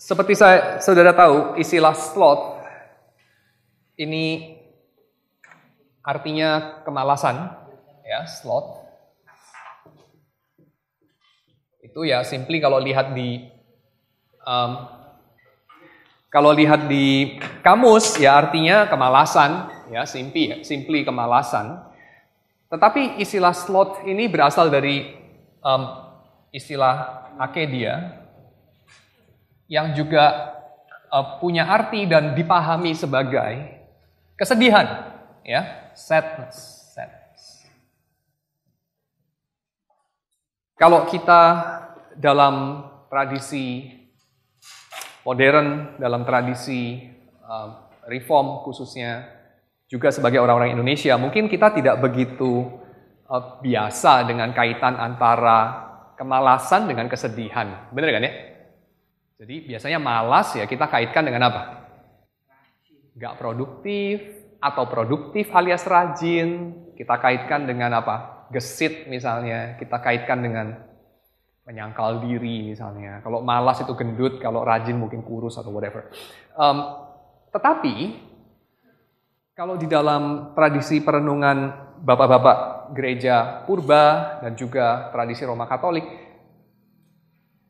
Seperti saudara tahu, istilah slot ini artinya kemalasan, ya, slot. Itu ya simply kalau lihat di kamus ya artinya kemalasan, ya, simply kemalasan. Tetapi istilah slot ini berasal dari istilah Akkedia yang juga punya arti dan dipahami sebagai kesedihan, ya, sadness. Kalau kita dalam tradisi modern, dalam tradisi reform khususnya, juga sebagai orang-orang Indonesia, mungkin kita tidak begitu biasa dengan kaitan antara kemalasan dengan kesedihan. Benar kan ya? Jadi biasanya malas ya kita kaitkan dengan apa? Gak produktif atau produktif alias rajin. Kita kaitkan dengan apa? Gesit misalnya. Kita kaitkan dengan menyangkal diri misalnya. Kalau malas itu gendut, kalau rajin mungkin kurus atau whatever. Tetapi kalau di dalam tradisi perenungan bapak-bapak gereja purba dan juga tradisi Roma Katolik,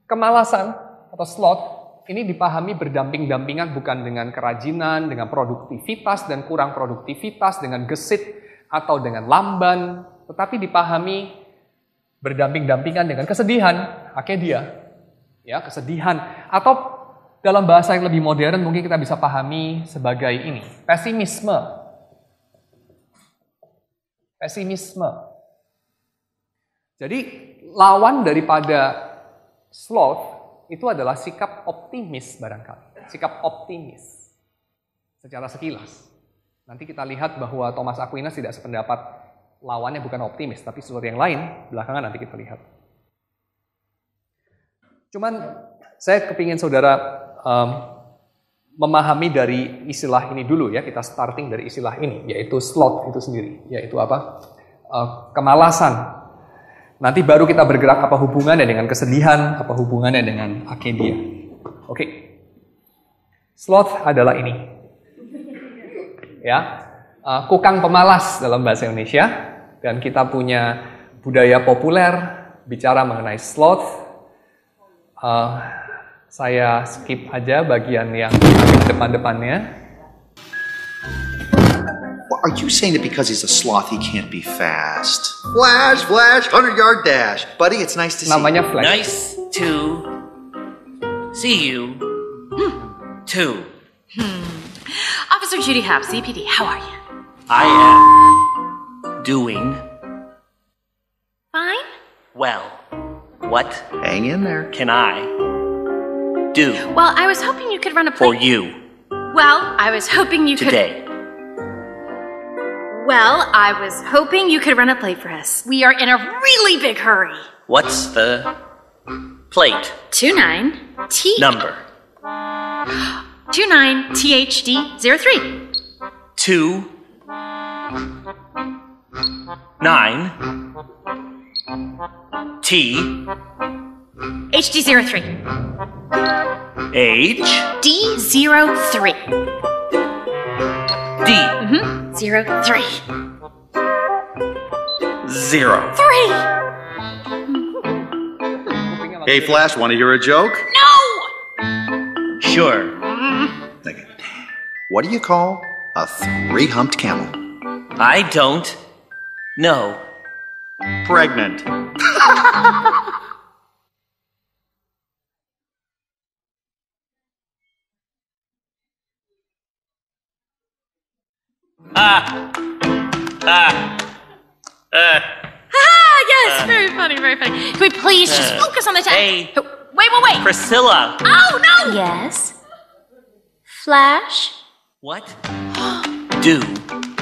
kemalasan atau slot ini dipahami berdamping-dampingan bukan dengan kerajinan, dengan produktivitas dan kurang produktivitas, dengan gesit atau dengan lamban, tetapi dipahami berdamping-dampingan dengan kesedihan, Akkedia, ya, kesedihan, atau dalam bahasa yang lebih modern mungkin kita bisa pahami sebagai ini, pesimisme. Jadi lawan daripada sloth itu adalah sikap optimis barangkali. Sikap optimis. Secara sekilas. Nanti kita lihat bahwa Thomas Aquinas tidak sependapat lawannya bukan optimis, tapi sesuatu yang lain. Belakangan nanti kita lihat. Cuman saya kepingin saudara memahami dari istilah ini dulu ya. Kita starting dari istilah ini, yaitu sloth itu sendiri. Yaitu apa? Kemalasan. Nanti baru kita bergerak apa hubungannya dengan kesedihan, apa hubungannya dengan Akkedia. Oke. Sloth adalah ini. Ya. Kukang pemalas dalam bahasa Indonesia. Dan kita punya budaya populer bicara mengenai sloth. Saya skip aja bagian yang depan-depannya. Are you saying that because he's a sloth, he can't be fast? Flash, 100-yard dash. Buddy, it's nice to see you. Namanya Flash. Nice to see you, too. Officer Judy Hobbs, CPD, how are you? I am doing Fine? well. What Hang in there. can I do Well, I was hoping you could run a for play. you Well, I was hoping you could. today? Well, I was hoping you could run a play for us. We are in a really big hurry. What's the plate 29 T number? 29 THD 03. 2 9 T HD 03. H D 03. D 03. 0. 3. Hey, Flash, want to hear a joke? No! Sure. Okay. What do you call a three-humped camel? I don't know. Pregnant. Yes, very funny, very funny. Can we please just focus on the text? Hey. Wait. Priscilla. Oh, no! Yes? Flash? What do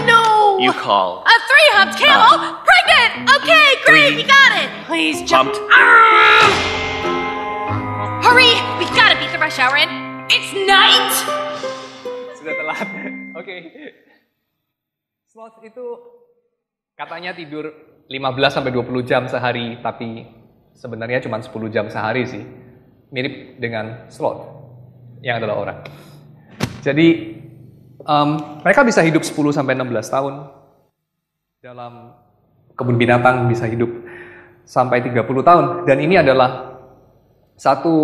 No! you call A three-humped camel? Pregnant! Okay, great, we got it! Please jump. pumped? Hurry! We gotta beat the rush hour in. It's night! Sudah telat. Oke. Sloth itu katanya tidur 15-20 jam sehari, tapi sebenarnya cuma 10 jam sehari sih. Mirip dengan sloth. yang adalah orang. Jadi mereka bisa hidup 10-16 tahun. Dalam kebun binatang bisa hidup sampai 30 tahun. Dan ini adalah satu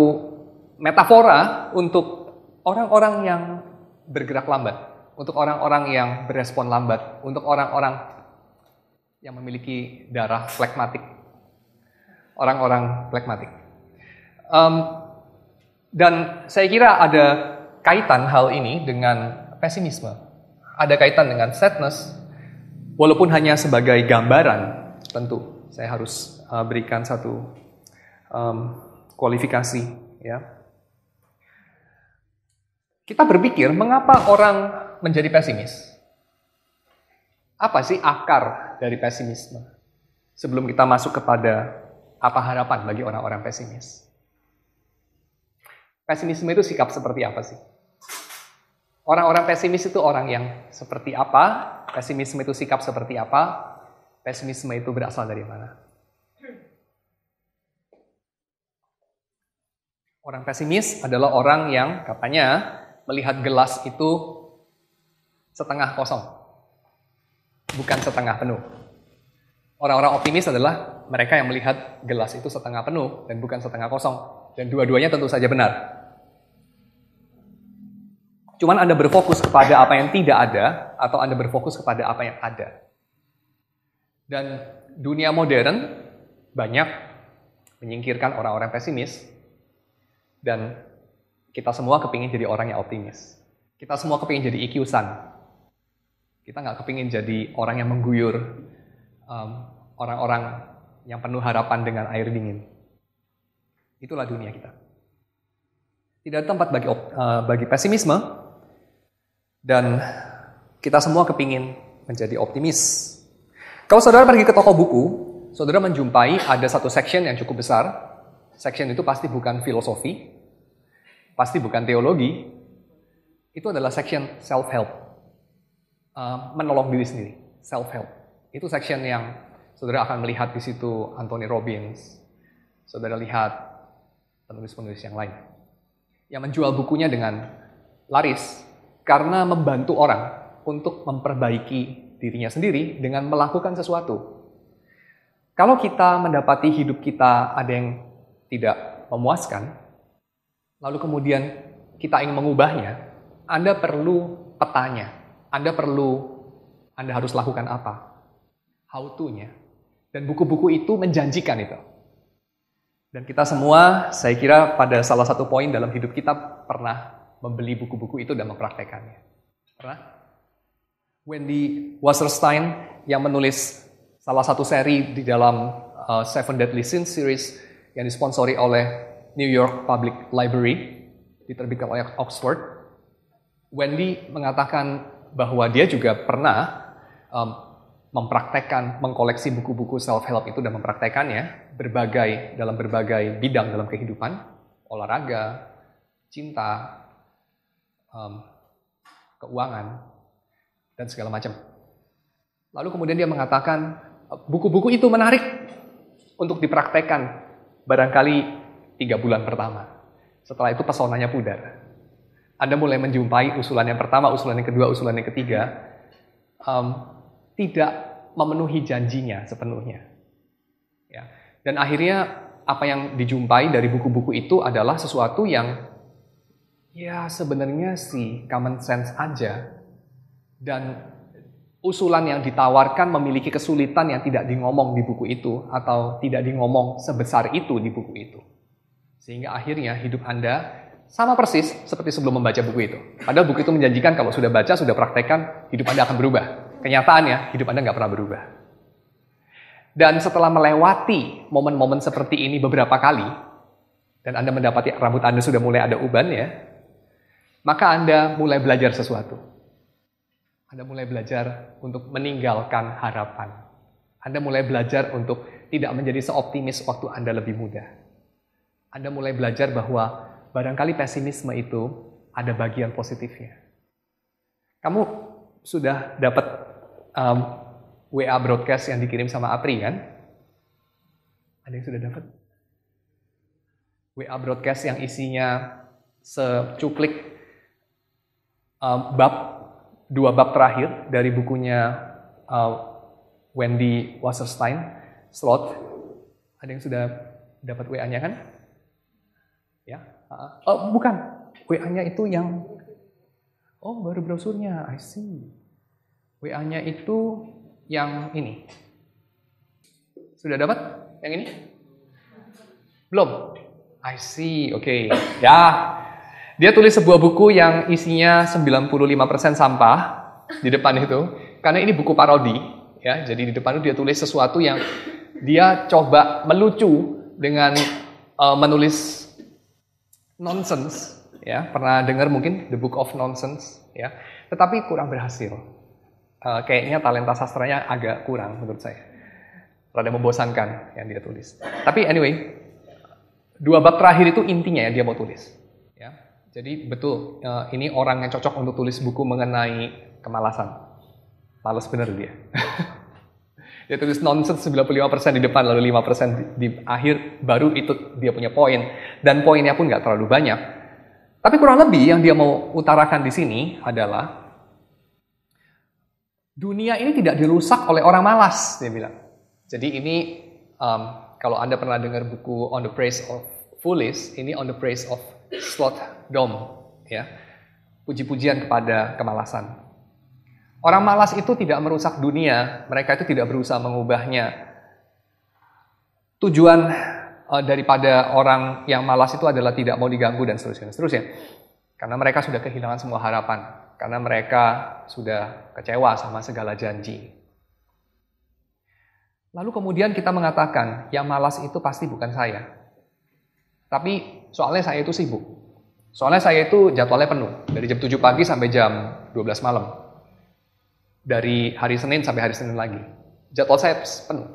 metafora untuk orang-orang yang bergerak lambat. Untuk orang-orang yang berespon lambat. Untuk orang-orang yang memiliki darah flekmatik. Orang-orang flekmatik. Dan saya kira ada kaitan hal ini dengan pesimisme. Ada kaitan dengan sadness, walaupun hanya sebagai gambaran, tentu. Saya harus berikan satu kualifikasi. Ya. Kita berpikir, mengapa orang menjadi pesimis? Apa sih akar dari pesimisme? Sebelum kita masuk kepada apa harapan bagi orang-orang pesimis. Pesimisme itu sikap seperti apa sih? Orang-orang pesimis itu orang yang seperti apa? Pesimisme itu sikap seperti apa? Pesimisme itu berasal dari mana? Orang pesimis adalah orang yang katanya melihat gelas itu setengah kosong, bukan setengah penuh. Orang-orang optimis adalah mereka yang melihat gelas itu setengah penuh dan bukan setengah kosong. Dan dua-duanya tentu saja benar. Cuman Anda berfokus kepada apa yang tidak ada, atau Anda berfokus kepada apa yang ada. Dan dunia modern banyak menyingkirkan orang-orang pesimis, dan kita semua kepingin jadi orang yang optimis. Kita semua kepingin jadi IQ-san. Kita nggak kepingin jadi orang yang mengguyur orang-orang yang penuh harapan dengan air dingin. Itulah dunia kita. Tidak ada tempat bagi pesimisme, dan kita semua kepingin menjadi optimis. Kalau saudara pergi ke toko buku, saudara menjumpai ada satu section yang cukup besar. Section itu pasti bukan filosofi, pasti bukan teologi. Itu adalah section self-help. Menolong diri sendiri, self-help. Itu section yang saudara akan melihat di situ Anthony Robbins. Saudara lihat penulis-penulis yang lain yang menjual bukunya dengan laris karena membantu orang untuk memperbaiki dirinya sendiri dengan melakukan sesuatu. Kalau kita mendapati hidup kita ada yang tidak memuaskan, lalu kemudian kita ingin mengubahnya, Anda perlu petanya. Anda harus lakukan apa? How to-nya. Dan buku-buku itu menjanjikan itu. Dan kita semua, saya kira pada salah satu poin dalam hidup kita pernah membeli buku-buku itu dan mempraktekannya. Pernah? Wendy Wasserstein yang menulis salah satu seri di dalam Seven Deadly Sins series yang disponsori oleh New York Public Library, diterbitkan oleh Oxford. Wendy mengatakan bahwa dia juga pernah mempraktekkan, mengkoleksi buku-buku self-help itu dan mempraktekannya dalam berbagai bidang dalam kehidupan, olahraga, cinta, keuangan, dan segala macam. Lalu kemudian dia mengatakan, buku-buku itu menarik untuk dipraktekkan barangkali 3 bulan pertama. Setelah itu pesonanya pudar. Anda mulai menjumpai usulan yang pertama, usulan yang kedua, usulan yang ketiga, tidak memenuhi janjinya sepenuhnya. Ya. Dan akhirnya apa yang dijumpai dari buku-buku itu adalah sesuatu yang ya sebenarnya sih common sense aja. Dan usulan yang ditawarkan memiliki kesulitan yang tidak ngomong di buku itu atau tidak ngomong sebesar itu di buku itu. Sehingga akhirnya hidup Anda sama persis seperti sebelum membaca buku itu. Padahal buku itu menjanjikan kalau sudah baca, sudah praktekkan, hidup Anda akan berubah. Kenyataannya, hidup Anda nggak pernah berubah. Dan setelah melewati momen-momen seperti ini beberapa kali, dan Anda mendapati rambut Anda sudah mulai ada ubannya, maka Anda mulai belajar sesuatu. Anda mulai belajar untuk meninggalkan harapan. Anda mulai belajar untuk tidak menjadi seoptimis waktu Anda lebih muda. Anda mulai belajar bahwa barangkali pesimisme itu ada bagian positifnya. Kamu sudah dapat WA broadcast yang dikirim sama Apri kan? Ada yang sudah dapat? WA broadcast yang isinya secuplik dua bab terakhir dari bukunya Wendy Wasserstein, Sloth. Ada yang sudah dapat WA-nya kan? Ya? Oh, bukan. WA-nya itu yang... Oh, baru brosurnya. I see. WA-nya itu yang ini. Sudah dapat? Yang ini? Belum? I see. Oke. Ya. Dia tulis sebuah buku yang isinya 95% sampah di depan itu. Karena ini buku parodi. Ya, jadi di depan itu dia tulis sesuatu yang dia coba melucu dengan menulis nonsense, ya, pernah dengar mungkin The Book of Nonsense, ya, tetapi kurang berhasil. Kayaknya talenta sastranya agak kurang menurut saya, rada membosankan yang dia tulis. Tapi anyway, dua bab terakhir itu intinya yang dia mau tulis, ya. Jadi betul, ini orang yang cocok untuk tulis buku mengenai kemalasan. Males bener dia. Dia tulis nonsense 95% di depan, lalu 5% di akhir, baru itu dia punya poin. Dan poinnya pun nggak terlalu banyak. Tapi kurang lebih yang dia mau utarakan di sini adalah dunia ini tidak dirusak oleh orang malas, dia bilang. Jadi ini, kalau Anda pernah dengar buku On the Praise of Foolish, ini On the Praise of Slothdom, ya, puji-pujian kepada kemalasan. Orang malas itu tidak merusak dunia, mereka itu tidak berusaha mengubahnya. Tujuan daripada orang yang malas itu adalah tidak mau diganggu dan seterusnya. Karena mereka sudah kehilangan semua harapan, karena mereka sudah kecewa sama segala janji. Lalu kemudian kita mengatakan, yang malas itu pasti bukan saya. Tapi soalnya saya itu sibuk. Soalnya saya itu jadwalnya penuh, dari jam 7 pagi sampai jam 12 malam. Dari hari Senin sampai hari Senin lagi. Jadwal saya penuh.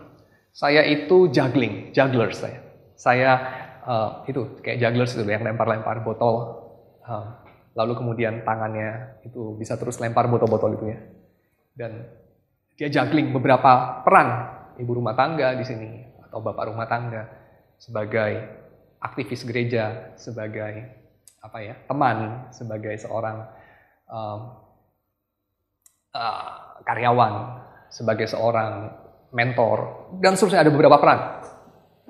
Saya itu juggler saya. Saya itu kayak jugglers itu yang lempar-lempar botol. Lalu kemudian tangannya itu bisa terus lempar botol-botol itu ya. Dan dia juggling beberapa peran. Ibu rumah tangga di sini atau bapak rumah tangga sebagai aktivis gereja, sebagai teman, sebagai seorang karyawan, sebagai seorang mentor, dan seterusnya ada beberapa peran.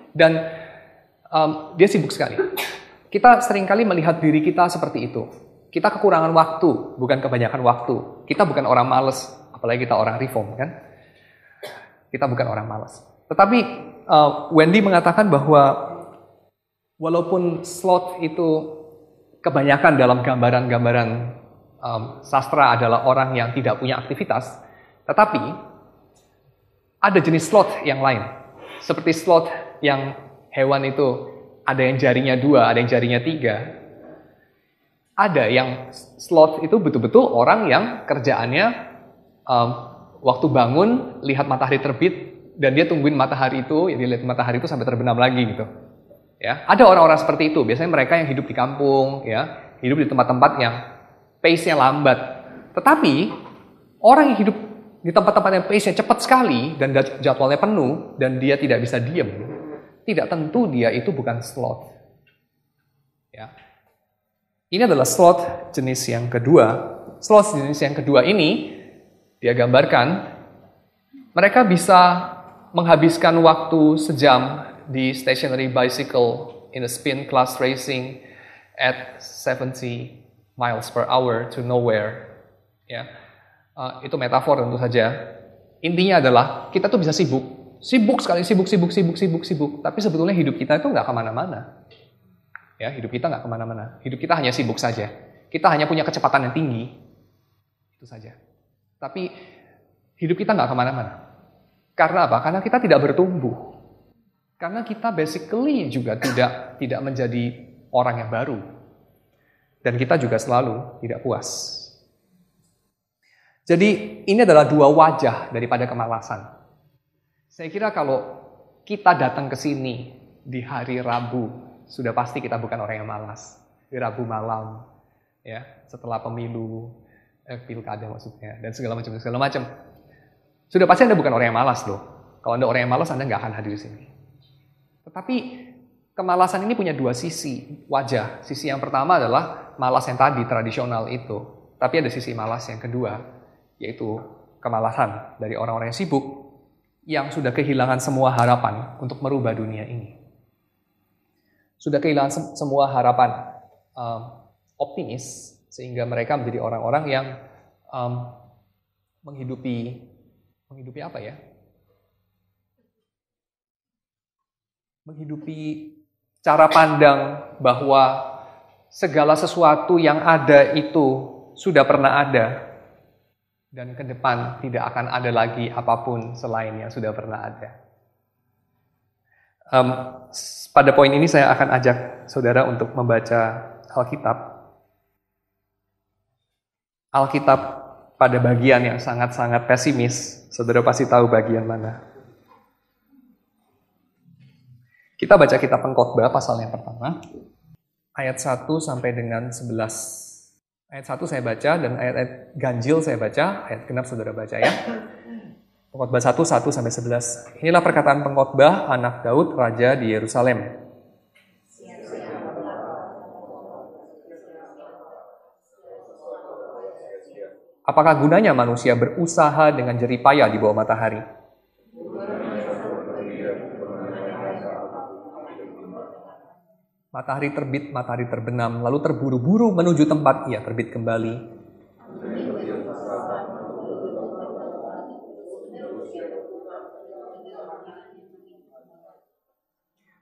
Dan dia sibuk sekali. Kita seringkali melihat diri kita seperti itu. Kita kekurangan waktu, bukan kebanyakan waktu. Kita bukan orang malas, apalagi kita orang reform, kan? Kita bukan orang malas. Tetapi Wendy mengatakan bahwa walaupun sloth itu kebanyakan dalam gambaran-gambaran sastra adalah orang yang tidak punya aktivitas, tetapi ada jenis sloth yang lain. Seperti sloth yang hewan itu ada yang jarinya 2, ada yang jarinya 3. Ada yang sloth itu betul-betul orang yang kerjaannya waktu bangun lihat matahari terbit dan dia tungguin matahari itu, ya dia lihat matahari itu sampai terbenam lagi gitu. Ya, ada orang-orang seperti itu. Biasanya mereka yang hidup di kampung, ya, hidup di tempat-tempat yang pace-nya lambat. Tetapi, orang yang hidup di tempat-tempat yang pace-nya cepat sekali, dan jadwalnya penuh, dan dia tidak bisa diam, tidak tentu dia itu bukan sloth. Ya. Ini adalah sloth jenis yang kedua. Sloth jenis yang kedua ini, dia gambarkan, mereka bisa menghabiskan waktu sejam di stationary bicycle in a spin class racing at 70 miles per hour to nowhere, ya, itu metafor tentu saja. Intinya adalah kita tuh bisa sibuk sekali, sibuk. Tapi sebetulnya hidup kita itu nggak kemana-mana. Ya, hidup kita nggak kemana-mana. Hidup kita hanya sibuk saja. Kita hanya punya kecepatan yang tinggi, itu saja. Tapi hidup kita nggak kemana-mana. Karena apa? Karena kita tidak bertumbuh. Karena kita basically juga tidak menjadi orang yang baru. Dan kita juga selalu tidak puas. Jadi ini adalah dua wajah daripada kemalasan. Saya kira kalau kita datang ke sini di hari Rabu, sudah pasti kita bukan orang yang malas. Di Rabu malam, ya, setelah pemilu, pilkada maksudnya, dan segala macam. Sudah pasti Anda bukan orang yang malas loh. Kalau Anda orang yang malas, Anda nggak akan hadir di sini. Tetapi kemalasan ini punya dua sisi wajah. Sisi yang pertama adalah malas yang tadi, tradisional itu. Tapi ada sisi malas yang kedua, yaitu kemalasan dari orang-orang yang sibuk, yang sudah kehilangan semua harapan untuk merubah dunia ini. Sudah kehilangan semua harapan optimis, sehingga mereka menjadi orang-orang yang menghidupi apa ya? Menghidupi cara pandang bahwa segala sesuatu yang ada itu sudah pernah ada dan ke depan tidak akan ada lagi apapun selain yang sudah pernah ada. Pada poin ini saya akan ajak saudara untuk membaca Alkitab. Alkitab pada bagian yang sangat-sangat pesimis. Saudara pasti tahu bagian mana. Kita baca kitab Pengkhotbah pasal yang pertama, ayat 1 sampai dengan 11. Ayat 1 saya baca dan ayat-ayat ganjil saya baca, ayat genap saudara baca ya. Pengkhotbah 1 sampai 11. Inilah perkataan pengkhotbah anak Daud, raja di Yerusalem. Apakah gunanya manusia berusaha dengan jerih payah di bawah matahari? Matahari terbit, matahari terbenam, lalu terburu-buru menuju tempat ia terbit kembali.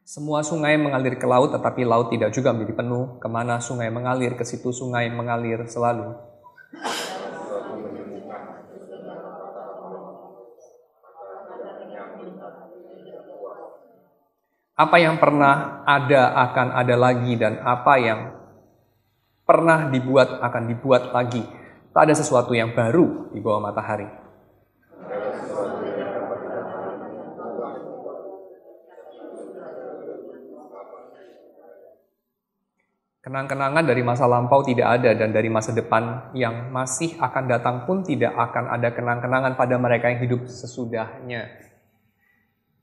Semua sungai mengalir ke laut, tetapi laut tidak juga menjadi penuh. Kemana sungai mengalir, ke situ sungai mengalir selalu. Apa yang pernah ada akan ada lagi, dan apa yang pernah dibuat akan dibuat lagi. Tak ada sesuatu yang baru di bawah matahari. Kenang-kenangan dari masa lampau tidak ada, dan dari masa depan yang masih akan datang pun tidak akan ada kenang-kenangan pada mereka yang hidup sesudahnya.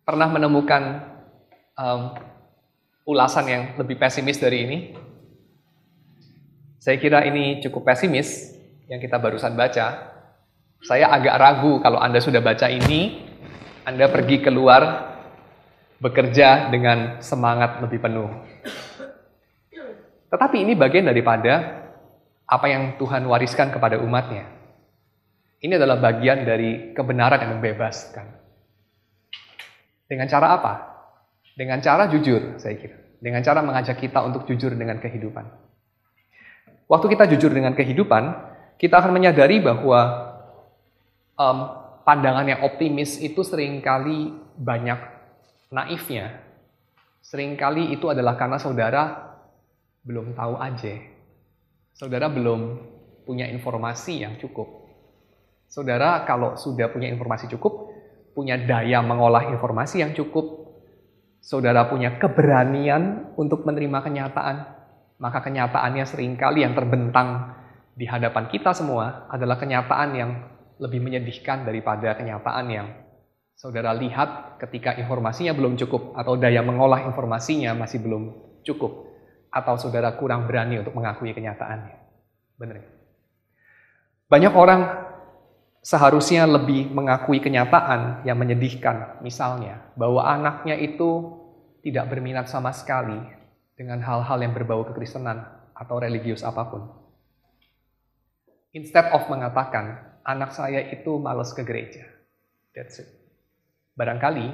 Pernah menemukan ulasan yang lebih pesimis dari ini? Saya kira ini cukup pesimis yang kita barusan baca. Saya agak ragu kalau Anda sudah baca ini, Anda pergi keluar bekerja dengan semangat lebih penuh. Tetapi ini bagian daripada apa yang Tuhan wariskan kepada umatnya. Ini adalah bagian dari kebenaran yang membebaskan. Dengan cara apa? Dengan cara jujur, saya kira. Dengan cara mengajak kita untuk jujur dengan kehidupan. Waktu kita jujur dengan kehidupan, kita akan menyadari bahwa pandangan yang optimis itu seringkali banyak naifnya. Seringkali itu adalah karena saudara belum tahu aja. Saudara belum punya informasi yang cukup. Saudara kalau sudah punya informasi cukup, punya daya mengolah informasi yang cukup, saudara punya keberanian untuk menerima kenyataan, maka kenyataannya seringkali yang terbentang di hadapan kita semua adalah kenyataan yang lebih menyedihkan daripada kenyataan yang saudara lihat ketika informasinya belum cukup, atau daya mengolah informasinya masih belum cukup, atau saudara kurang berani untuk mengakui kenyataannya. Benar. Banyak orang seharusnya lebih mengakui kenyataan yang menyedihkan, misalnya bahwa anaknya itu tidak berminat sama sekali dengan hal-hal yang berbau kekristenan atau religius apapun. Instead of mengatakan, anak saya itu malas ke gereja. That's it. Barangkali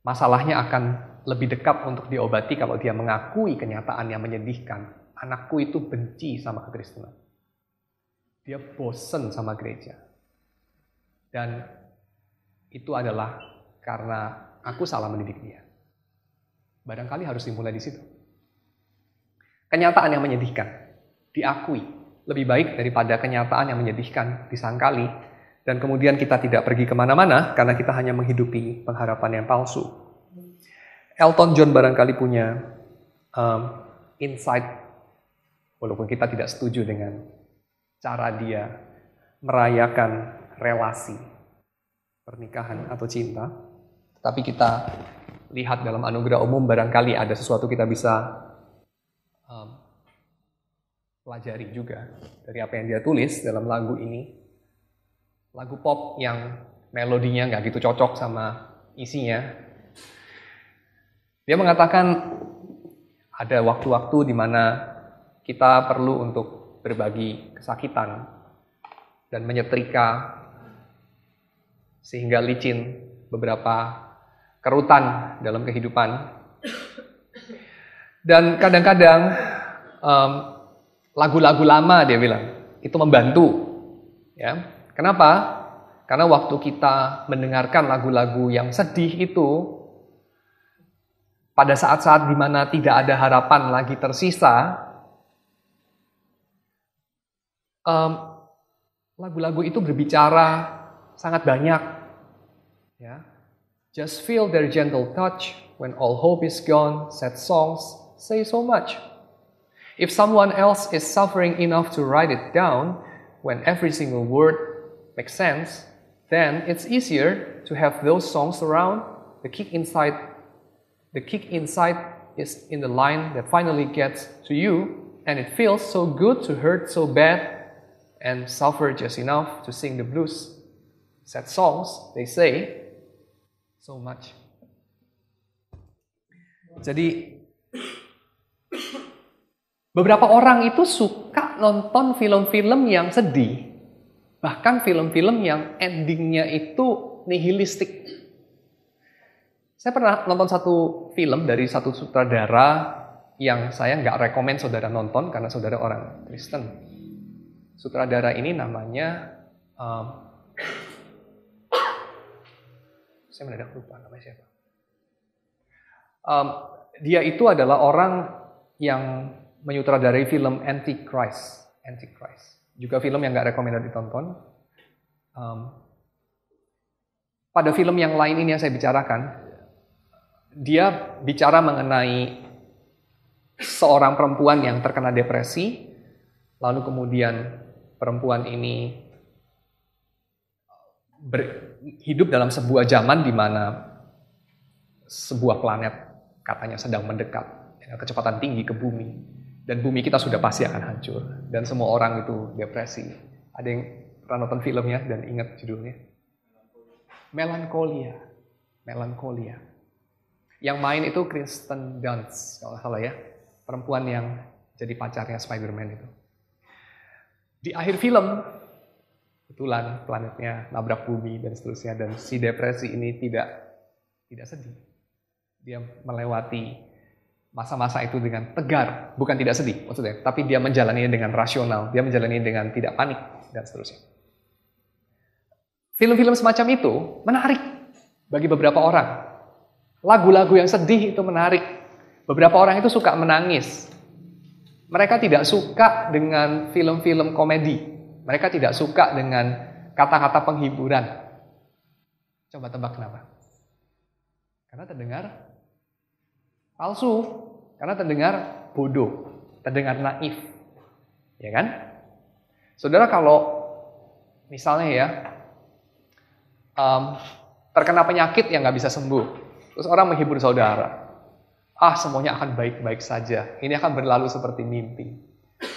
masalahnya akan lebih dekat untuk diobati kalau dia mengakui kenyataan yang menyedihkan. Anakku itu benci sama kekristenan. Dia bosen sama gereja. Dan itu adalah karena aku salah mendidik dia. Barangkali harus dimulai di situ. Kenyataan yang menyedihkan diakui lebih baik daripada kenyataan yang menyedihkan disangkali, dan kemudian kita tidak pergi kemana-mana karena kita hanya menghidupi pengharapan yang palsu. Elton John barangkali punya insight, walaupun kita tidak setuju dengan cara dia merayakan relasi pernikahan atau cinta, tapi kita lihat dalam anugerah umum, barangkali ada sesuatu kita bisa pelajari juga dari apa yang dia tulis dalam lagu ini. Lagu pop yang melodinya nggak gitu cocok sama isinya. Dia mengatakan ada waktu-waktu di mana kita perlu untuk berbagi kesakitan dan menyetrika sehingga licin beberapa kerutan dalam kehidupan. Dan kadang-kadang lagu-lagu lama dia bilang itu membantu. Ya, kenapa? Karena waktu kita mendengarkan lagu-lagu yang sedih itu, pada saat-saat di mana tidak ada harapan lagi tersisa, lagu-lagu itu berbicara sangat banyak. Ya. Just feel their gentle touch when all hope is gone. Sad songs say so much. If someone else is suffering enough to write it down, when every single word makes sense, then it's easier to have those songs around. The kick inside is in the line that finally gets to you, and it feels so good to hurt so bad and suffer just enough to sing the blues. Sad songs, they say, so much. Jadi, beberapa orang itu suka nonton film-film yang sedih. Bahkan film-film yang endingnya itu nihilistik. Saya pernah nonton satu film dari satu sutradara yang saya nggak rekomen saudara nonton karena saudara orang Kristen. Sutradara ini namanya, saya mendadak lupa namanya siapa. Dia itu adalah orang yang menyutradarai film Antichrist. Juga film yang nggak rekomendasi ditonton. Pada film yang lain ini yang saya bicarakan, dia bicara mengenai seorang perempuan yang terkena depresi, lalu kemudian perempuan ini hidup dalam sebuah zaman di mana sebuah planet katanya sedang mendekat dengan kecepatan tinggi ke bumi, dan bumi kita sudah pasti akan hancur, dan semua orang itu depresi. Ada yang pernah nonton filmnya dan ingat judulnya? Melancholia. Yang main itu Kristen Dunst, kalau salah ya. Perempuan yang jadi pacarnya Spider-Man itu. Di akhir film, kebetulan planetnya nabrak bumi dan seterusnya. Dan si depresi ini tidak sedih. Dia melewati masa-masa itu dengan tegar. Bukan tidak sedih maksudnya, tapi dia menjalaninya dengan rasional. Dia menjalaninya dengan tidak panik dan seterusnya. Film-film semacam itu menarik bagi beberapa orang. Lagu-lagu yang sedih itu menarik. Beberapa orang itu suka menangis. Mereka tidak suka dengan film-film komedi. Mereka tidak suka dengan kata-kata penghiburan. Coba tebak kenapa? Karena terdengar palsu. Karena terdengar bodoh. Terdengar naif. Ya kan? Saudara, kalau misalnya ya, terkena penyakit yang nggak bisa sembuh, terus orang menghibur saudara, semuanya akan baik-baik saja, ini akan berlalu seperti mimpi.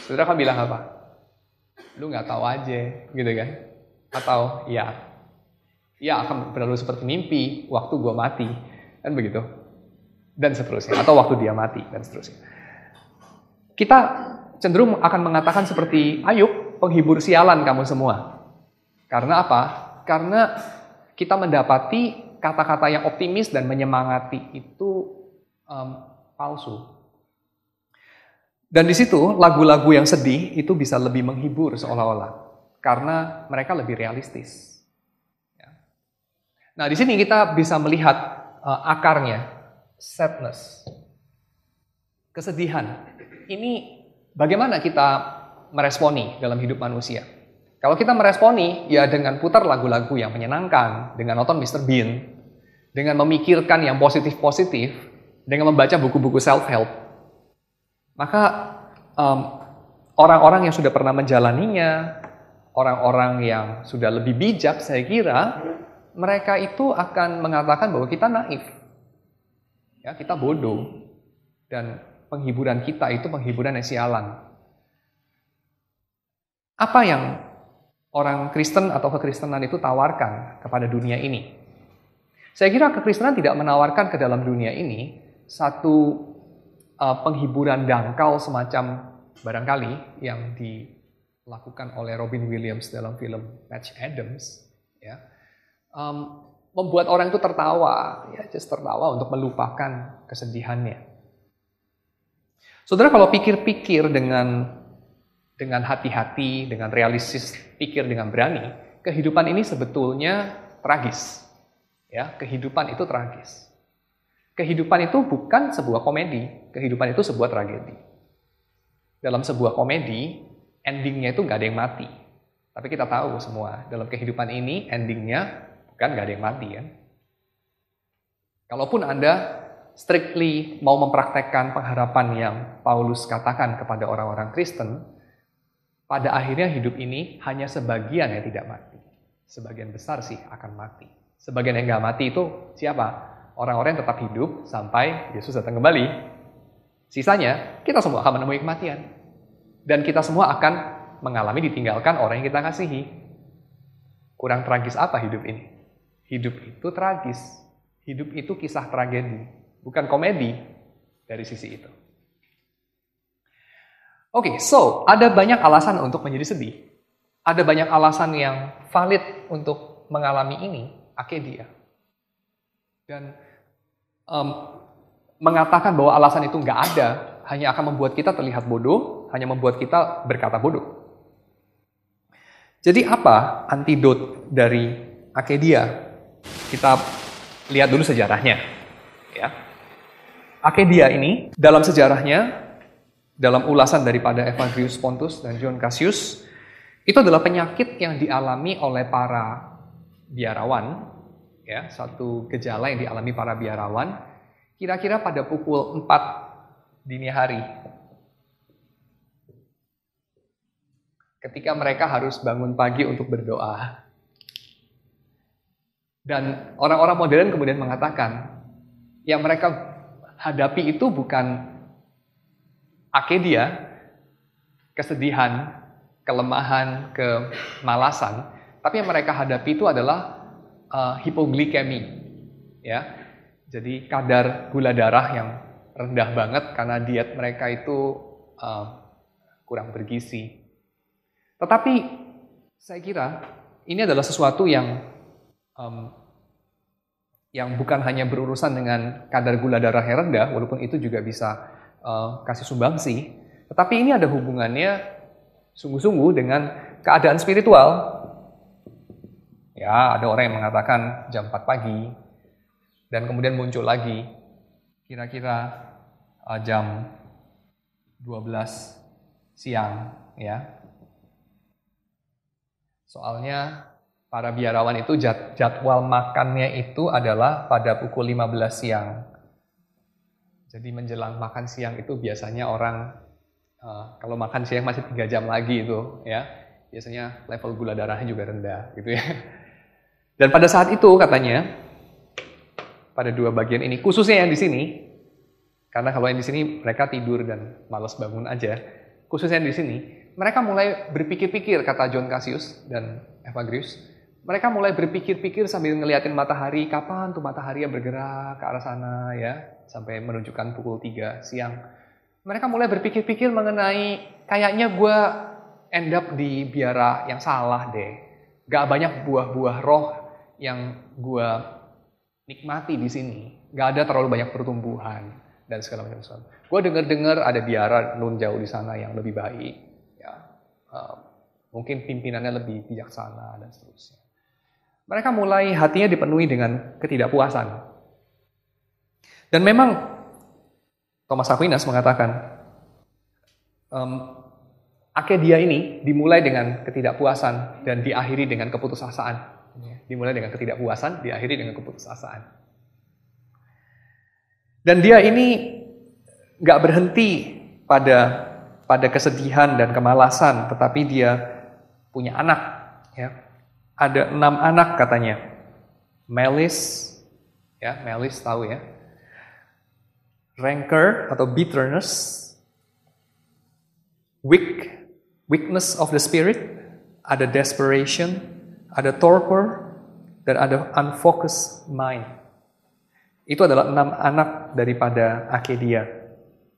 Saudara akan bilang apa? Lu nggak tahu aja, gitu kan? Atau ya akan berlalu seperti mimpi waktu gue mati, kan begitu? Dan seterusnya, atau waktu dia mati, dan seterusnya. Kita cenderung akan mengatakan seperti Ayub, penghibur sialan kamu semua. Karena apa? Karena kita mendapati kata-kata yang optimis dan menyemangati itu palsu. Dan di situ lagu-lagu yang sedih itu bisa lebih menghibur seolah-olah karena mereka lebih realistis. Nah, di sini kita bisa melihat akarnya, sadness, kesedihan. Ini bagaimana kita meresponi dalam hidup manusia? Kalau kita meresponi, ya dengan putar lagu-lagu yang menyenangkan, dengan nonton Mr. Bean, dengan memikirkan yang positif-positif, dengan membaca buku-buku self-help, maka orang-orang yang sudah pernah menjalaninya, orang-orang yang sudah lebih bijak, saya kira, mereka itu akan mengatakan bahwa kita naif. Ya, kita bodoh. Dan penghiburan kita itu penghiburan yang sialan. Apa yang orang Kristen atau kekristenan itu tawarkan kepada dunia ini? Saya kira kekristenan tidak menawarkan ke dalam dunia ini satu penghiburan dangkal semacam barangkali yang dilakukan oleh Robin Williams dalam film Patch Adams, ya, membuat orang itu tertawa, ya, just tertawa untuk melupakan kesedihannya. Saudara, kalau pikir-pikir dengan hati-hati, dengan realistis, pikir dengan berani, kehidupan ini sebetulnya tragis. Ya, kehidupan itu tragis. Kehidupan itu bukan sebuah komedi, kehidupan itu sebuah tragedi. Dalam sebuah komedi, endingnya itu nggak ada yang mati. Tapi kita tahu semua, dalam kehidupan ini endingnya bukan nggak ada yang mati, kan? Kalaupun Anda strictly mau mempraktekkan pengharapan yang Paulus katakan kepada orang-orang Kristen, pada akhirnya hidup ini hanya sebagian yang tidak mati. Sebagian besar sih akan mati. Sebagian yang nggak mati itu siapa? Orang-orang yang tetap hidup sampai Yesus datang kembali. Sisanya, kita semua akan menemui kematian. Dan kita semua akan mengalami ditinggalkan orang yang kita kasihi. Kurang tragis apa hidup ini? Hidup itu tragis. Hidup itu kisah tragedi. Bukan komedi dari sisi itu. Oke, so ada banyak alasan untuk menjadi sedih. Ada banyak alasan yang valid untuk mengalami ini, akedia. Dan mengatakan bahwa alasan itu nggak ada, hanya akan membuat kita terlihat bodoh, hanya membuat kita berkata bodoh. Jadi apa antidot dari akedia? Kita lihat dulu sejarahnya. Ya. Akedia ini dalam sejarahnya, dalam ulasan daripada Evagrius Pontus dan John Cassius, itu adalah penyakit yang dialami oleh para biarawan, ya, satu gejala yang dialami para biarawan, kira-kira pada pukul 4 dini hari. Ketika mereka harus bangun pagi untuk berdoa. Dan orang-orang modern kemudian mengatakan, yang mereka hadapi itu bukan akedia, kesedihan, kelemahan, kemalasan, tapi yang mereka hadapi itu adalah hipoglikemi, ya. Jadi kadar gula darah yang rendah banget karena diet mereka itu kurang bergizi. Tetapi saya kira ini adalah sesuatu yang bukan hanya berurusan dengan kadar gula darah yang rendah, walaupun itu juga bisa kasih sumbangsi, tetapi ini ada hubungannya sungguh-sungguh dengan keadaan spiritual. Ya, ada orang yang mengatakan jam 4 pagi, dan kemudian muncul lagi kira-kira jam 12 siang, ya. Soalnya para biarawan itu jadwal makannya itu adalah pada pukul 15 siang. Jadi menjelang makan siang itu biasanya orang, kalau makan siang masih 3 jam lagi itu, ya, biasanya level gula darahnya juga rendah, gitu ya. Dan pada saat itu katanya, pada dua bagian ini, khususnya yang di sini, karena kalau yang di sini mereka tidur dan malas bangun aja, khususnya yang di sini, mereka mulai berpikir-pikir, kata John Cassius dan Evagrius, mereka mulai berpikir-pikir sambil ngeliatin matahari, kapan tuh matahari bergerak ke arah sana, ya, sampai menunjukkan pukul 3 siang. Mereka mulai berpikir-pikir mengenai, kayaknya gue end up di biara yang salah deh. Gak banyak buah-buah roh yang gue nikmati di sini. Gak ada terlalu banyak pertumbuhan dan segala macam. Gue dengar ada biara nun jauh di sana yang lebih baik, ya, mungkin pimpinannya lebih bijaksana dan seterusnya. Mereka mulai hatinya dipenuhi dengan ketidakpuasan. Dan memang Thomas Aquinas mengatakan akedia ini dimulai dengan ketidakpuasan dan diakhiri dengan keputusasaan. Dimulai dengan ketidakpuasan, diakhiri dengan keputusasaan. Dan dia ini nggak berhenti pada kesedihan dan kemalasan, tetapi dia punya anak. Ya. Ada 6 anak katanya. Melis, ya, Melis tahu ya. rancor atau bitterness, weakness of the spirit, ada desperation, ada torpor, dan ada unfocused mind. Itu adalah 6 anak daripada akedia.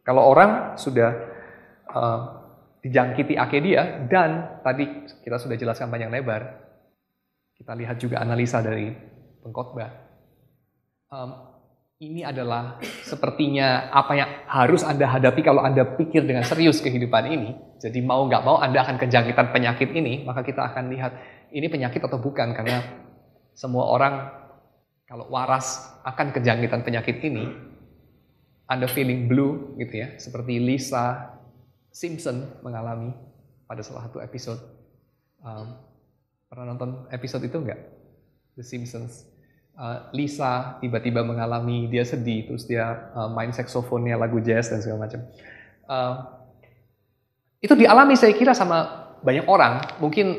Kalau orang sudah dijangkiti akedia, dan tadi kita sudah jelaskan panjang lebar, kita lihat juga analisa dari pengkhotbah. Ini adalah sepertinya apa yang harus Anda hadapi kalau Anda pikir dengan serius kehidupan ini. Jadi mau nggak mau Anda akan kejangkitan penyakit ini, maka kita akan lihat ini penyakit atau bukan. Karena semua orang kalau waras akan kejangkitan penyakit ini, Anda feeling blue gitu ya, seperti Lisa Simpson mengalami pada salah satu episode. Pernah nonton episode itu nggak? The Simpsons. Lisa tiba-tiba mengalami, dia sedih, terus dia main saksofonnya lagu jazz dan segala macam. Itu dialami saya kira sama banyak orang, mungkin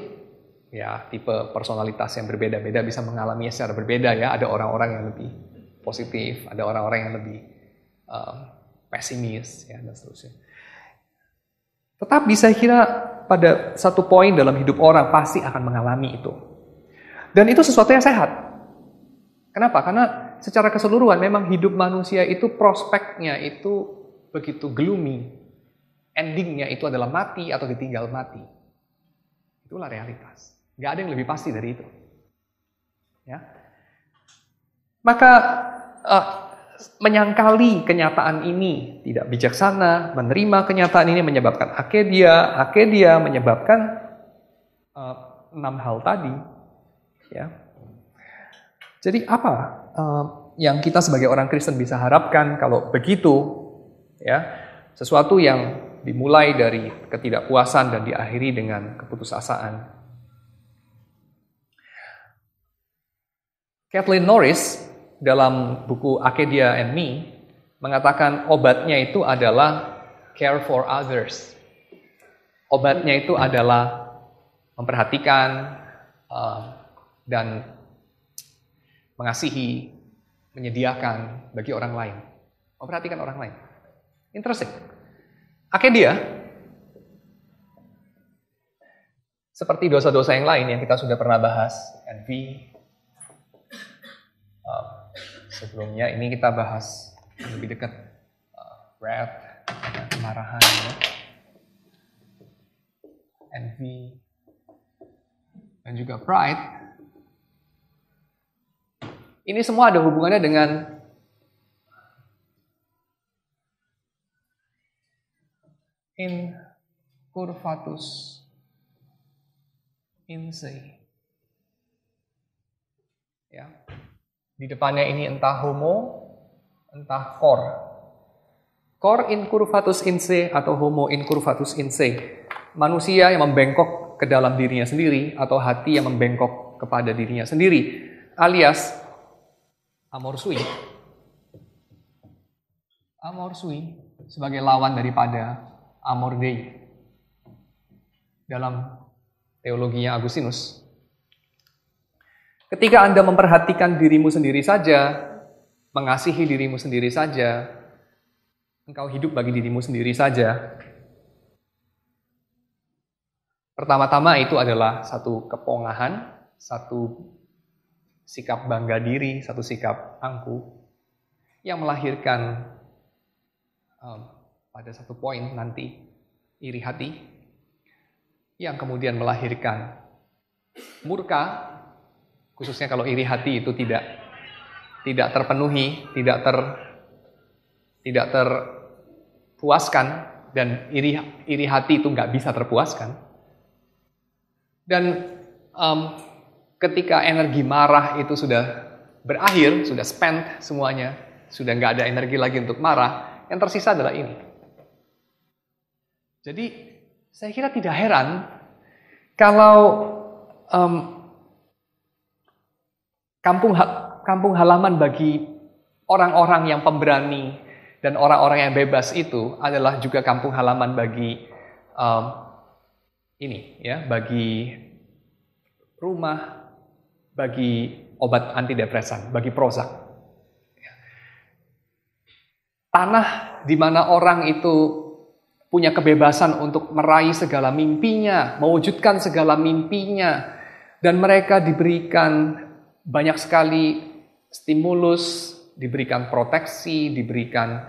ya tipe personalitas yang berbeda-beda bisa mengalaminya secara berbeda ya. Ada orang-orang yang lebih positif, ada orang-orang yang lebih pesimis ya, dan seterusnya. Tetapi saya kira pada satu poin dalam hidup orang pasti akan mengalami itu. Dan itu sesuatu yang sehat. Kenapa? Karena secara keseluruhan memang hidup manusia itu prospeknya itu begitu gloomy. Endingnya itu adalah mati atau ditinggal mati. Itulah realitas. Gak ada yang lebih pasti dari itu. Ya. Maka menyangkali kenyataan ini tidak bijaksana, menerima kenyataan ini menyebabkan akedia menyebabkan 6 hal tadi. Ya. Jadi apa yang kita sebagai orang Kristen bisa harapkan kalau begitu? Ya, sesuatu yang dimulai dari ketidakpuasan dan diakhiri dengan keputusasaan. Kathleen Norris dalam buku Acadia and Me mengatakan obatnya itu adalah care for others. Obatnya itu adalah memperhatikan dan mengasihi, menyediakan bagi orang lain. Memperhatikan orang lain. Interesting. Akedia, seperti dosa-dosa yang lain yang kita sudah pernah bahas, envy. Sebelumnya ini kita bahas lebih dekat wrath, kemarahan, ya. Envy, dan juga pride. Ini semua ada hubungannya dengan incurvatus in se. Ya. Di depannya ini entah homo, entah cor. Cor incurvatus in se atau homo incurvatus in se. Manusia yang membengkok ke dalam dirinya sendiri atau hati yang membengkok kepada dirinya sendiri. Alias amor sui. Amor sui sebagai lawan daripada amor dei. Dalam teologinya Agustinus. Ketika Anda memperhatikan dirimu sendiri saja, mengasihi dirimu sendiri saja, engkau hidup bagi dirimu sendiri saja. Pertama-tama itu adalah satu kepongahan, satu sikap bangga diri, satu sikap angkuh yang melahirkan pada satu poin nanti iri hati yang kemudian melahirkan murka, khususnya kalau iri hati itu tidak terpenuhi, tidak terpuaskan, dan iri hati itu nggak bisa terpuaskan. Dan ketika energi marah itu sudah berakhir, sudah spent semuanya, sudah nggak ada energi lagi untuk marah, yang tersisa adalah ini. Jadi saya kira tidak heran kalau kampung halaman bagi orang-orang yang pemberani dan orang-orang yang bebas itu adalah juga kampung halaman bagi bagi rumah, bagi obat antidepresan, bagi Prozac. tanah di mana orang itu punya kebebasan untuk meraih segala mimpinya, mewujudkan segala mimpinya, dan mereka diberikan banyak sekali stimulus, diberikan proteksi, diberikan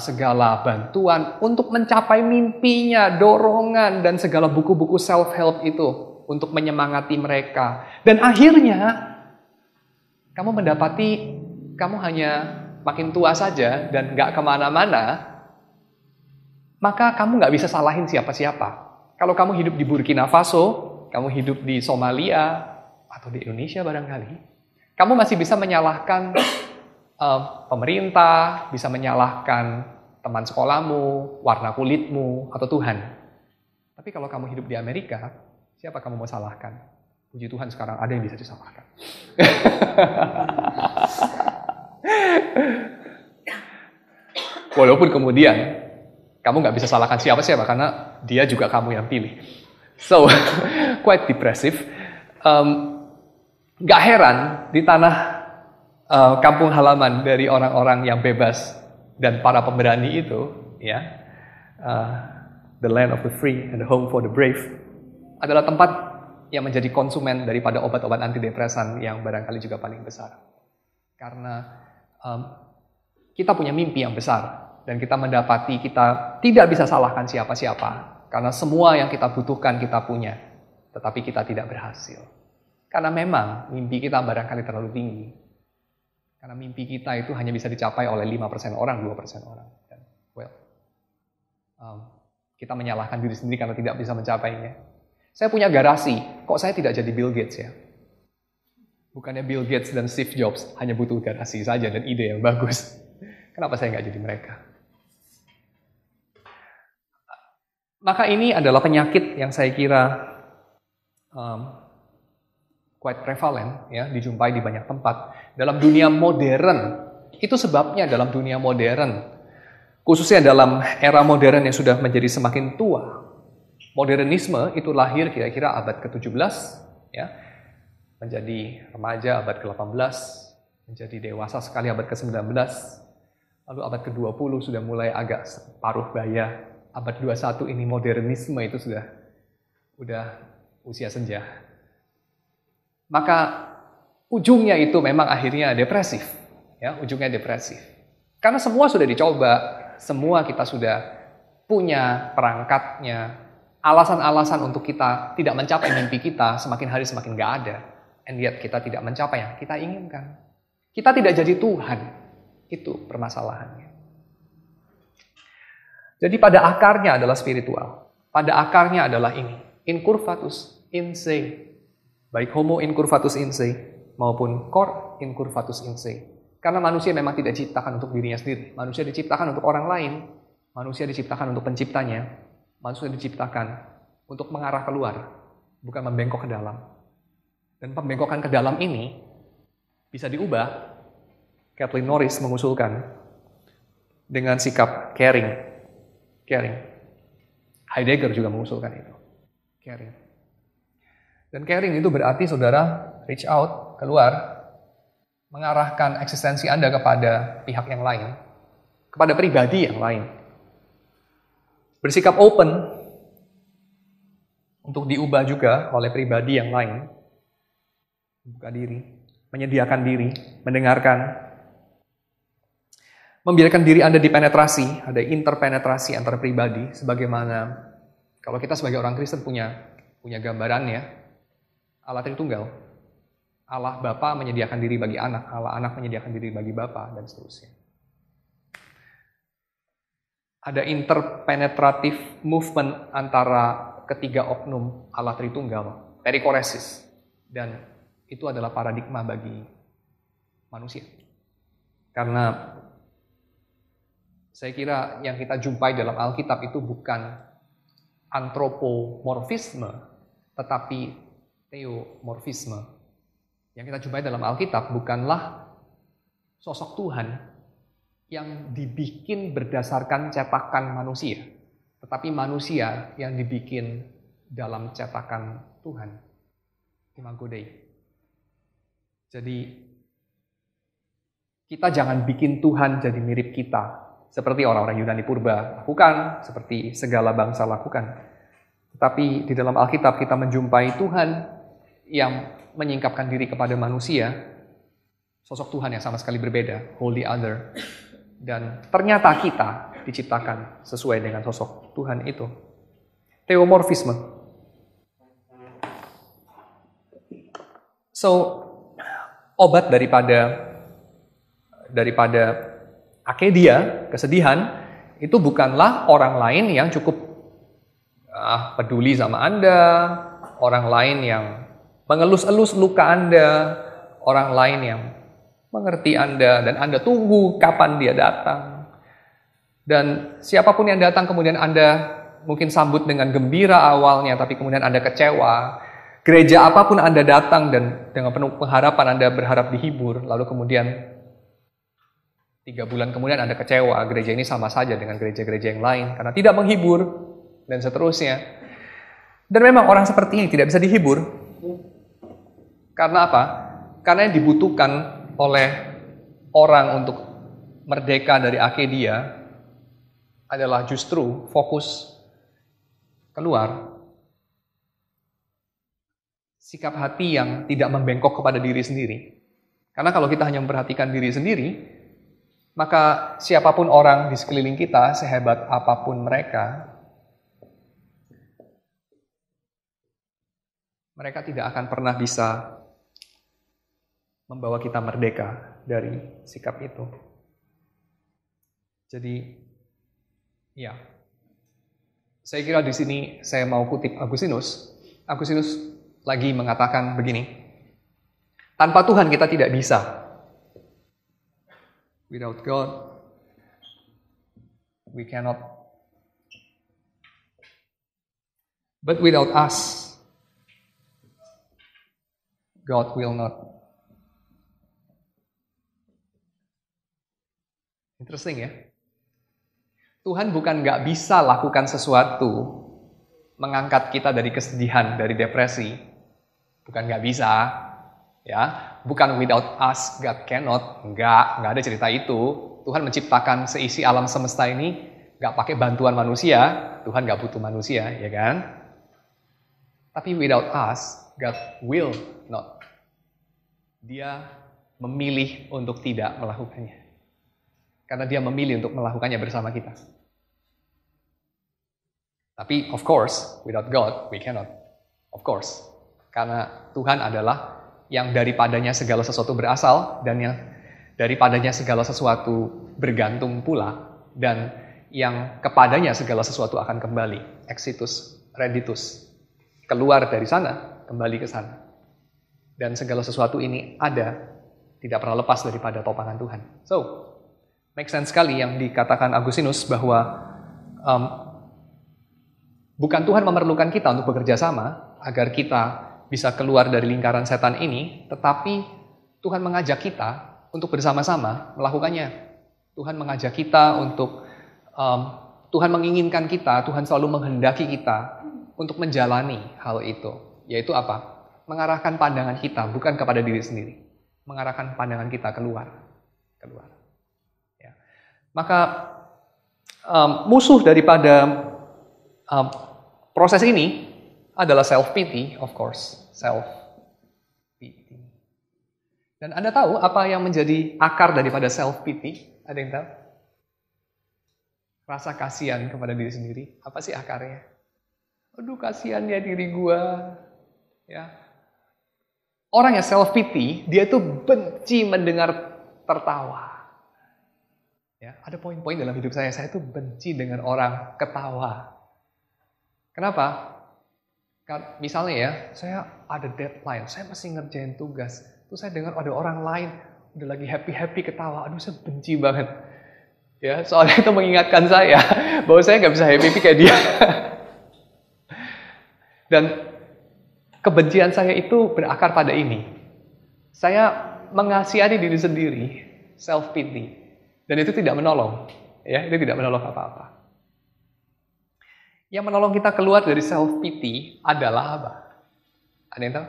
segala bantuan untuk mencapai mimpinya, dorongan, dan segala buku-buku self-help itu untuk menyemangati mereka. Dan akhirnya, kamu mendapati kamu hanya makin tua saja dan gak kemana-mana, maka kamu gak bisa salahin siapa-siapa. Kalau kamu hidup di Burkina Faso, kamu hidup di Somalia, atau di Indonesia barangkali, kamu masih bisa menyalahkan pemerintah, bisa menyalahkan teman sekolahmu, warna kulitmu, atau Tuhan. Tapi kalau kamu hidup di Amerika, siapa kamu mau salahkan? Puji Tuhan sekarang ada yang bisa disalahkan. Walaupun kemudian kamu nggak bisa salahkan siapa-siapa karena dia juga kamu yang pilih. So, quite depressive. Gak heran di tanah kampung halaman dari orang-orang yang bebas dan para pemberani itu, ya, the land of the free and the home for the brave, adalah tempat yang menjadi konsumen daripada obat-obat antidepresan yang barangkali juga paling besar. Karena kita punya mimpi yang besar dan kita mendapati kita tidak bisa salahkan siapa-siapa karena semua yang kita butuhkan kita punya, tetapi kita tidak berhasil. Karena memang mimpi kita barangkali terlalu tinggi. Karena mimpi kita itu hanya bisa dicapai oleh 5% orang, 2% orang. Dan, kita menyalahkan diri sendiri karena tidak bisa mencapainya. Saya punya garasi, kok saya tidak jadi Bill Gates ya? Bukannya Bill Gates dan Steve Jobs hanya butuh garasi saja dan ide yang bagus. Kenapa saya nggak jadi mereka? Maka ini adalah penyakit yang saya kira quite prevalent, ya, dijumpai di banyak tempat dalam dunia modern. Itu sebabnya dalam dunia modern, khususnya dalam era modern yang sudah menjadi semakin tua. Modernisme itu lahir kira-kira abad ke-17, ya, menjadi remaja abad ke-18, menjadi dewasa sekali abad ke-19, lalu abad ke-20 sudah mulai agak paruh baya. Abad 21 ini modernisme itu sudah usia senja. Maka ujungnya itu memang akhirnya depresif, ya, ujungnya depresif. Karena semua sudah dicoba, semua kita sudah punya perangkatnya, alasan-alasan untuk kita tidak mencapai mimpi kita semakin hari semakin gak ada. And yet kita tidak mencapai yang kita inginkan. Kita tidak jadi Tuhan, itu permasalahannya. Jadi pada akarnya adalah spiritual, pada akarnya adalah ini, incurvatus in se. Baik homo incurvatus in se maupun cor incurvatus in se. Karena manusia memang tidak diciptakan untuk dirinya sendiri. Manusia diciptakan untuk orang lain. Manusia diciptakan untuk penciptanya. Manusia diciptakan untuk mengarah keluar, bukan membengkok ke dalam. Dan pembengkokan ke dalam ini bisa diubah. Kathleen Norris mengusulkan dengan sikap caring. Heidegger juga mengusulkan itu. Caring. Dan caring itu berarti saudara reach out, keluar, mengarahkan eksistensi Anda kepada pihak yang lain, kepada pribadi yang lain. Bersikap open untuk diubah juga oleh pribadi yang lain. Buka diri, menyediakan diri, mendengarkan. Membiarkan diri Anda dipenetrasi, ada interpenetrasi antara pribadi, sebagaimana kalau kita sebagai orang Kristen punya gambarannya, Allah Tritunggal. Allah Bapa menyediakan diri bagi anak, Allah anak menyediakan diri bagi Bapa, dan seterusnya. Ada interpenetratif movement antara ketiga oknum Allah Tritunggal, perikoresis, dan itu adalah paradigma bagi manusia. Karena saya kira yang kita jumpai dalam Alkitab itu bukan antropomorfisme, tetapi teomorfisme. Yang kita jumpai dalam Alkitab bukanlah sosok Tuhan yang dibikin berdasarkan cetakan manusia, tetapi manusia yang dibikin dalam cetakan Tuhan. Imago Dei. Jadi kita jangan bikin Tuhan jadi mirip kita, seperti orang-orang Yunani purba lakukan, seperti segala bangsa lakukan. Tetapi di dalam Alkitab kita menjumpai Tuhan yang menyingkapkan diri kepada manusia, sosok Tuhan yang sama sekali berbeda, wholly other. Dan ternyata kita diciptakan sesuai dengan sosok Tuhan itu. Theomorfisme. So, obat daripada akedia, kesedihan, itu bukanlah orang lain yang cukup peduli sama Anda, orang lain yang mengelus-elus luka Anda, orang lain yang mengerti Anda, dan Anda tunggu kapan dia datang. Dan siapapun yang datang kemudian Anda mungkin sambut dengan gembira awalnya, tapi kemudian Anda kecewa. Gereja apapun Anda datang dan dengan penuh pengharapan Anda berharap dihibur, lalu kemudian 3 bulan kemudian Anda kecewa, gereja ini sama saja dengan gereja-gereja yang lain, karena tidak menghibur, dan seterusnya. Dan memang orang seperti ini tidak bisa dihibur. Karena apa? Karena yang dibutuhkan oleh orang untuk merdeka dari akedia adalah justru fokus keluar. Sikap hati yang tidak membengkok kepada diri sendiri. Karena kalau kita hanya memperhatikan diri sendiri, maka siapapun orang di sekeliling kita, sehebat apapun mereka tidak akan pernah bisa membawa kita merdeka dari sikap itu. Jadi, ya, saya kira di sini saya mau kutip Agustinus. Agustinus lagi mengatakan begini, tanpa Tuhan kita tidak bisa. Without God, we cannot. But without us, God will not. Interesting ya. Tuhan bukan nggak bisa lakukan sesuatu, mengangkat kita dari kesedihan, dari depresi. Bukan nggak bisa, ya. Bukan without us, God cannot. Nggak ada cerita itu. Tuhan menciptakan seisi alam semesta ini nggak pakai bantuan manusia. Tuhan nggak butuh manusia, ya kan? Tapi without us, God will not. Dia memilih untuk tidak melakukannya. Karena dia memilih untuk melakukannya bersama kita. Tapi of course, without God, we cannot. Of course. Karena Tuhan adalah yang daripadanya segala sesuatu berasal, dan yang daripadanya segala sesuatu bergantung pula, dan yang kepadanya segala sesuatu akan kembali. Exitus, reditus. Keluar dari sana, kembali ke sana. Dan segala sesuatu ini ada, tidak pernah lepas daripada topangan Tuhan. So, make sense sekali yang dikatakan Agustinus bahwa bukan Tuhan memerlukan kita untuk bekerja sama agar kita bisa keluar dari lingkaran setan ini, tetapi Tuhan mengajak kita untuk bersama-sama melakukannya. Tuhan mengajak kita untuk, Tuhan menginginkan kita, Tuhan selalu menghendaki kita untuk menjalani hal itu. Yaitu apa? Mengarahkan pandangan kita bukan kepada diri sendiri, mengarahkan pandangan kita keluar. Ya. Maka musuh daripada proses ini adalah self-pity, of course. Self-pity. Dan Anda tahu apa yang menjadi akar daripada self-pity? Ada yang tahu? Rasa kasihan kepada diri sendiri. Apa sih akarnya? Aduh, kasihan ya diri gua. Ya. Orang yang self-pity, dia tuh benci mendengar tertawa. Ya, ada poin-poin dalam hidup saya tuh benci dengan orang ketawa. Kenapa? Misalnya ya, saya ada deadline, saya masih ngerjain tugas. Terus saya dengar ada orang lain udah lagi happy-happy ketawa. Aduh, saya benci banget. Ya, soalnya itu mengingatkan saya bahwa saya nggak bisa happy-happy kayak dia. Dan kebencian saya itu berakar pada ini. Saya mengasihani diri sendiri, self-pity. Dan itu tidak menolong. Ya, itu tidak menolong apa-apa. Yang menolong kita keluar dari self-pity adalah apa? Ada yang tahu?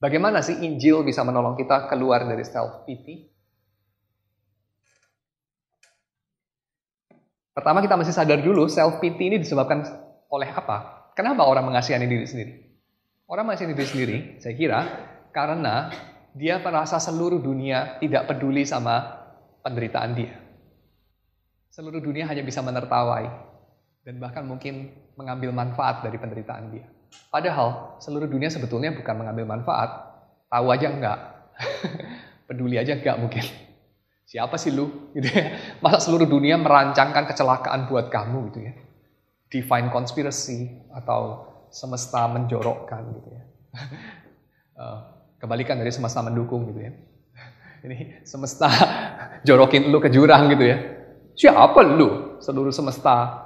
Bagaimana sih Injil bisa menolong kita keluar dari self-pity? Pertama kita mesti sadar dulu self-pity ini disebabkan oleh apa? Kenapa orang mengasihani diri sendiri? Orang mengasihani diri sendiri, saya kira, karena dia merasa seluruh dunia tidak peduli sama penderitaan dia. Seluruh dunia hanya bisa menertawai dan bahkan mungkin mengambil manfaat dari penderitaan dia. Padahal seluruh dunia sebetulnya bukan mengambil manfaat, tahu aja enggak, peduli aja enggak mungkin. Siapa sih lu? Gitu ya. Masa seluruh dunia merancangkan kecelakaan buat kamu gitu ya? Divine conspiracy atau semesta menjorokkan gitu ya. Kebalikan dari semesta mendukung gitu ya. Ini semesta jorokin lu ke jurang gitu ya. Siapa lu? Seluruh semesta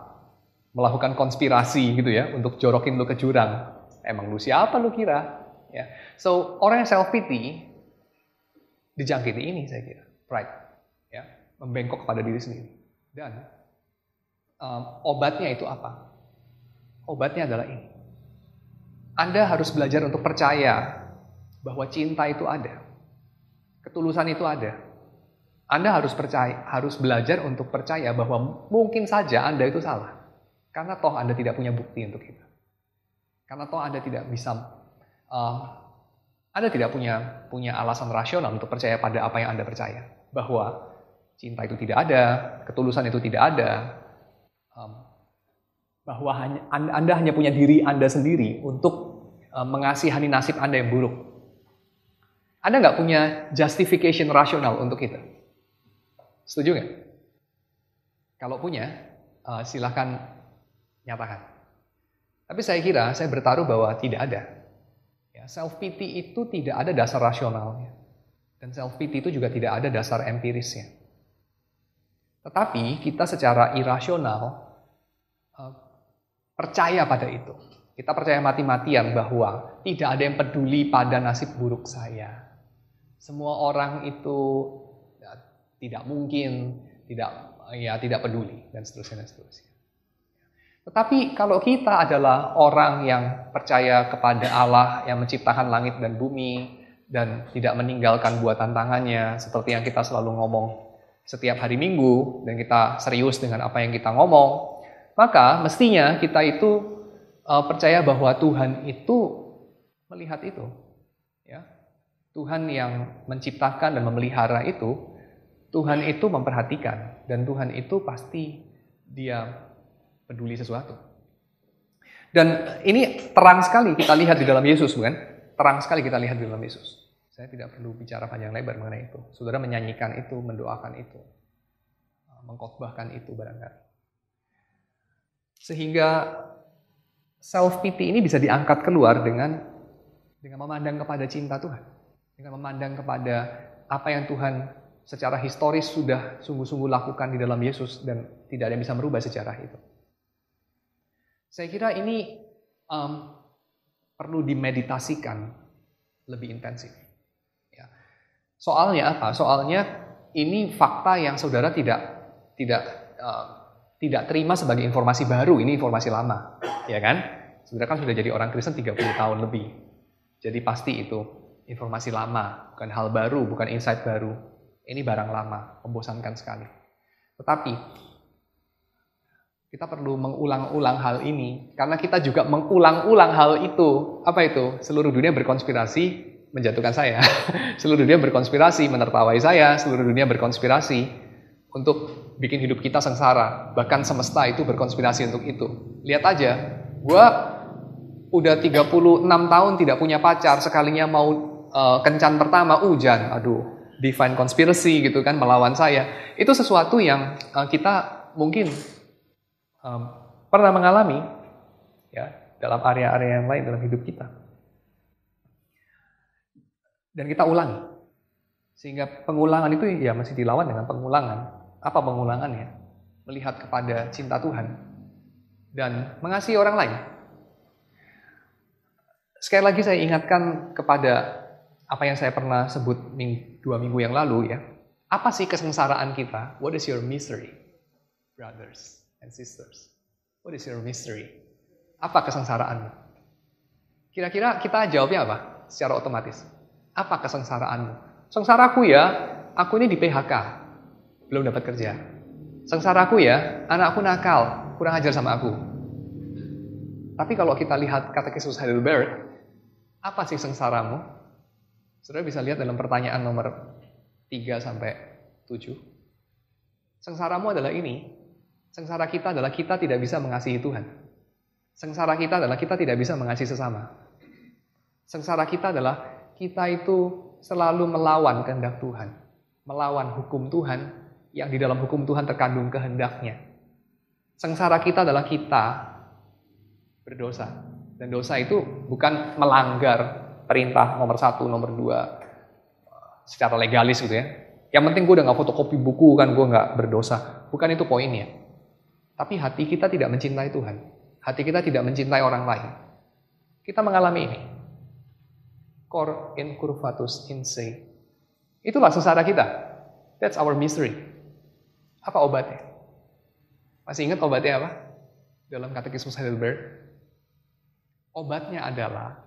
melakukan konspirasi gitu ya untuk jorokin lu ke jurang. Emang lu siapa lu kira? Ya. So orang yang self pity dijangkiti ini saya kira, pride, ya, membengkok pada diri sendiri. Dan obatnya itu apa? Obatnya adalah ini. Anda harus belajar untuk percaya bahwa cinta itu ada, ketulusan itu ada. Anda harus belajar untuk percaya bahwa mungkin saja Anda itu salah. Karena toh Anda tidak punya bukti untuk itu. Karena toh Anda tidak bisa, Anda tidak punya alasan rasional untuk percaya pada apa yang Anda percaya. Bahwa cinta itu tidak ada, ketulusan itu tidak ada, bahwa Anda hanya punya diri Anda sendiri untuk mengasihani nasib Anda yang buruk. Anda nggak punya justification rasional untuk itu. Setuju nggak? Kalau punya, silahkan nyatakan. Tapi saya kira, saya bertaruh bahwa tidak ada. Ya, self-pity itu tidak ada dasar rasionalnya. Dan self-pity itu juga tidak ada dasar empirisnya. Tetapi kita secara irasional percaya pada itu. Kita percaya mati-matian bahwa tidak ada yang peduli pada nasib buruk saya. Semua orang itu ya, tidak mungkin, tidak peduli, dan seterusnya, dan seterusnya. Tetapi kalau kita adalah orang yang percaya kepada Allah yang menciptakan langit dan bumi, dan tidak meninggalkan buatan tangannya, seperti yang kita selalu ngomong setiap hari Minggu, dan kita serius dengan apa yang kita ngomong, maka mestinya kita itu percaya bahwa Tuhan itu melihat itu. Ya. Tuhan yang menciptakan dan memelihara itu, Tuhan itu memperhatikan, dan Tuhan itu pasti dia peduli sesuatu. Dan ini terang sekali kita lihat di dalam Yesus, bukan? Terang sekali kita lihat di dalam Yesus. Saya tidak perlu bicara panjang lebar mengenai itu. Saudara menyanyikan itu, mendoakan itu, mengkhotbahkan itu barangkali. Sehingga self-pity ini bisa diangkat keluar dengan memandang kepada cinta Tuhan. Dengan memandang kepada apa yang Tuhan secara historis sudah sungguh-sungguh lakukan di dalam Yesus dan tidak ada yang bisa merubah sejarah itu. Saya kira ini perlu dimeditasikan lebih intensif. Ya. Soalnya apa? Soalnya ini fakta yang saudara tidak terima sebagai informasi baru, ini informasi lama, ya kan? Saudara kan sudah jadi orang Kristen 30 tahun lebih. Jadi pasti itu informasi lama, bukan hal baru, bukan insight baru. Ini barang lama, membosankan sekali. Tetapi kita perlu mengulang-ulang hal ini, karena kita juga mengulang-ulang hal itu. Apa itu? Seluruh dunia berkonspirasi menjatuhkan saya. Seluruh dunia berkonspirasi menertawai saya. Seluruh dunia berkonspirasi untuk bikin hidup kita sengsara. Bahkan semesta itu berkonspirasi untuk itu. Lihat aja, gue udah 36 tahun tidak punya pacar, sekalinya mau kencan pertama, hujan. Aduh, divine conspiracy gitu kan, melawan saya. Itu sesuatu yang kita mungkin pernah mengalami ya dalam area-area yang lain dalam hidup kita. Dan kita ulangi. Sehingga pengulangan itu ya masih dilawan dengan pengulangan. Apa pengulangannya? Melihat kepada cinta Tuhan dan mengasihi orang lain. Sekali lagi saya ingatkan kepada apa yang saya pernah sebut 2 minggu yang lalu ya. Apa sih kesengsaraan kita? What is your misery, brothers and sisters? What is your misery? Apa kesengsaraanmu? Kira-kira kita jawabnya apa? Secara otomatis. Apa kesengsaraanmu? Sengsaraku ya, aku ini di PHK. Belum dapat kerja. Sengsaraku ya, anakku nakal, kurang ajar sama aku. Tapi kalau kita lihat Katekismus Heidelberg, apa sih sengsaramu? Saudara bisa lihat dalam pertanyaan nomor 3 sampai 7. Sengsaramu adalah ini. Sengsara kita adalah kita tidak bisa mengasihi Tuhan. Sengsara kita adalah kita tidak bisa mengasihi sesama. Sengsara kita adalah kita itu selalu melawan kehendak Tuhan. Melawan hukum Tuhan yang di dalam hukum Tuhan terkandung kehendaknya. Sengsara kita adalah kita berdosa. Dan dosa itu bukan melanggar perintah nomor 1, nomor 2 secara legalis gitu ya. Yang penting gue udah gak fotokopi buku kan, gue gak berdosa. Bukan itu poinnya. Tapi hati kita tidak mencintai Tuhan. Hati kita tidak mencintai orang lain. Kita mengalami ini. Cor incurvatus in se. Itulah sengsara kita. That's our misery. Apa obatnya? Masih ingat obatnya apa? Dalam Katekismus Heidelberg. Obatnya adalah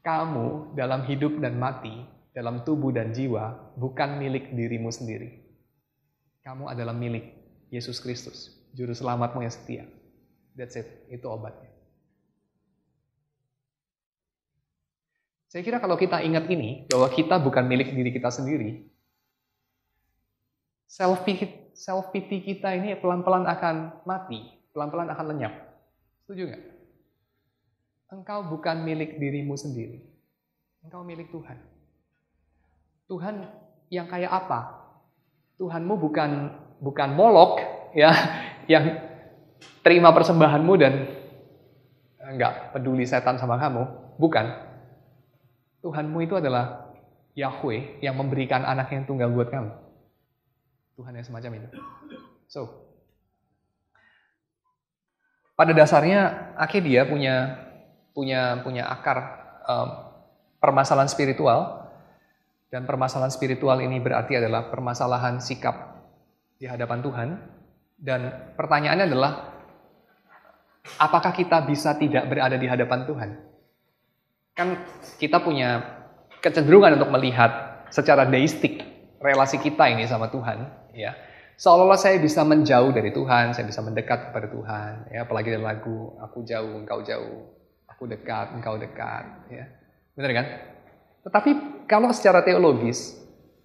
kamu dalam hidup dan mati, dalam tubuh dan jiwa, bukan milik dirimu sendiri. Kamu adalah milik Yesus Kristus, Juru Selamatmu yang setia. That's it, itu obatnya. Saya kira kalau kita ingat ini, bahwa kita bukan milik diri kita sendiri, self-pity kita ini pelan-pelan akan mati, pelan-pelan akan lenyap. Setuju nggak? Engkau bukan milik dirimu sendiri. Engkau milik Tuhan. Tuhan yang kayak apa? Tuhanmu bukan Molok ya, yang terima persembahanmu dan enggak peduli setan sama kamu. Bukan. Tuhanmu itu adalah Yahweh yang memberikan anak yang tunggal buat kamu. Tuhan yang semacam itu. So, pada dasarnya Akedia punya akar permasalahan spiritual, dan permasalahan spiritual ini berarti adalah permasalahan sikap di hadapan Tuhan. Dan pertanyaannya adalah, apakah kita bisa tidak berada di hadapan Tuhan? Kan kita punya kecenderungan untuk melihat secara deistik relasi kita ini sama Tuhan, ya. Seolah-olah saya bisa menjauh dari Tuhan, saya bisa mendekat kepada Tuhan, ya. Apalagi dalam lagu, aku jauh, engkau jauh. Aku dekat, engkau dekat. Ya. Benar kan? Tetapi kalau secara teologis,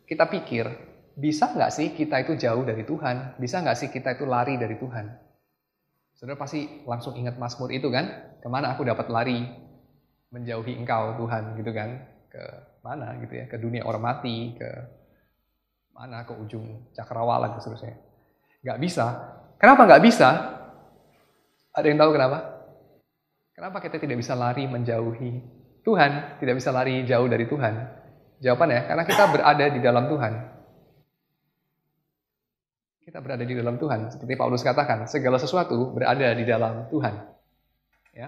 kita pikir, bisa nggak sih kita itu jauh dari Tuhan? Bisa nggak sih kita itu lari dari Tuhan? Saudara pasti langsung ingat Mazmur itu kan? Kemana aku dapat lari menjauhi engkau Tuhan gitu kan? Ke mana gitu ya? Ke dunia orang mati, ke mana? Ke ujung cakrawala dan seterusnya. Nggak bisa. Kenapa nggak bisa? Ada yang tahu kenapa? Kenapa kita tidak bisa lari menjauhi Tuhan? Tidak bisa lari jauh dari Tuhan? Jawabannya, karena kita berada di dalam Tuhan. Kita berada di dalam Tuhan. Seperti Paulus katakan, segala sesuatu berada di dalam Tuhan. Ya.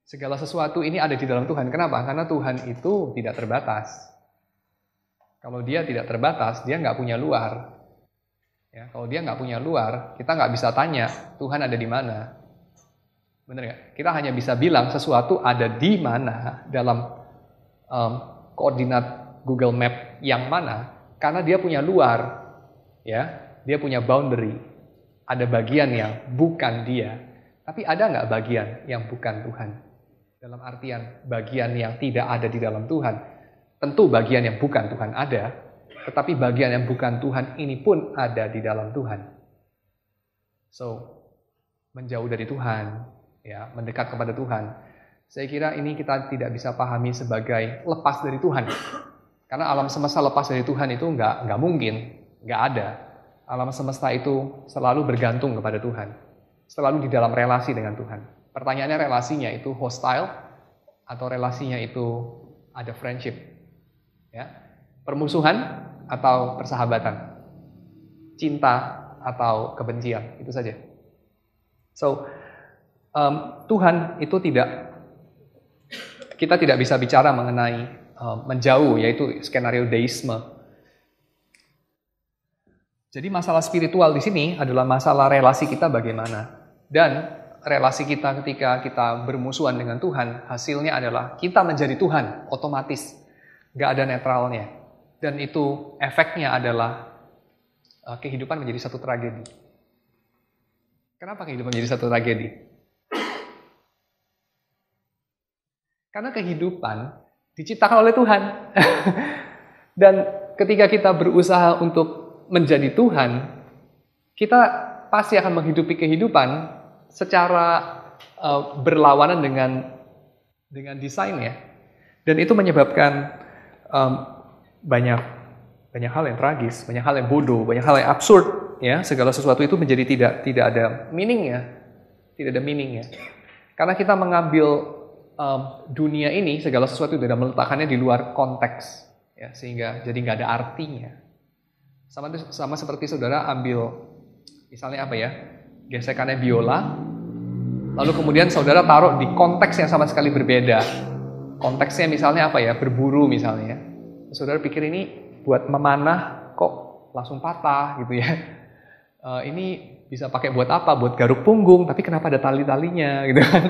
Segala sesuatu ini ada di dalam Tuhan. Kenapa? Karena Tuhan itu tidak terbatas. Kalau dia tidak terbatas, dia nggak punya luar. Ya, kalau dia nggak punya luar, kita nggak bisa tanya, Tuhan ada di mana? Benar nggak? Kita hanya bisa bilang sesuatu ada di mana dalam koordinat Google Map yang mana, karena dia punya luar, ya, dia punya boundary. Ada bagian yang bukan dia, tapi ada nggak bagian yang bukan Tuhan? Dalam artian bagian yang tidak ada di dalam Tuhan, tentu bagian yang bukan Tuhan ada, tetapi bagian yang bukan Tuhan ini pun ada di dalam Tuhan. So, menjauh dari Tuhan, ya, mendekat kepada Tuhan. Saya kira ini kita tidak bisa pahami sebagai lepas dari Tuhan. Karena alam semesta lepas dari Tuhan itu nggak mungkin, nggak ada. Alam semesta itu selalu bergantung kepada Tuhan. Selalu di dalam relasi dengan Tuhan. Pertanyaannya relasinya itu hostile atau relasinya itu ada friendship. Ya. Permusuhan atau persahabatan. Cinta atau kebencian, itu saja. So, Tuhan itu kita tidak bisa bicara mengenai menjauh, yaitu skenario deisme. Jadi masalah spiritual di sini adalah masalah relasi kita bagaimana. Dan relasi kita ketika kita bermusuhan dengan Tuhan, hasilnya adalah kita menjadi Tuhan, otomatis. Gak ada netralnya. Dan itu efeknya adalah kehidupan menjadi satu tragedi. Kenapa kehidupan menjadi satu tragedi? Karena kehidupan diciptakan oleh Tuhan. Dan ketika kita berusaha untuk menjadi Tuhan, kita pasti akan menghidupi kehidupan secara berlawanan dengan desainnya. Dan itu menyebabkan banyak hal yang tragis, banyak hal yang bodoh, banyak hal yang absurd, ya. Segala sesuatu itu menjadi tidak ada meaningnya, tidak ada meaningnya. Karena kita mengambil dunia ini, segala sesuatu dan meletakkannya di luar konteks, ya, sehingga jadi nggak ada artinya. Sama seperti saudara ambil, misalnya apa ya, gesekannya biola, lalu kemudian saudara taruh di konteks yang sama sekali berbeda. Konteksnya misalnya apa ya, berburu misalnya. Saudara pikir ini buat memanah kok langsung patah gitu ya. Ini bisa pakai buat apa? Buat garuk punggung, tapi kenapa ada tali-talinya gitu kan.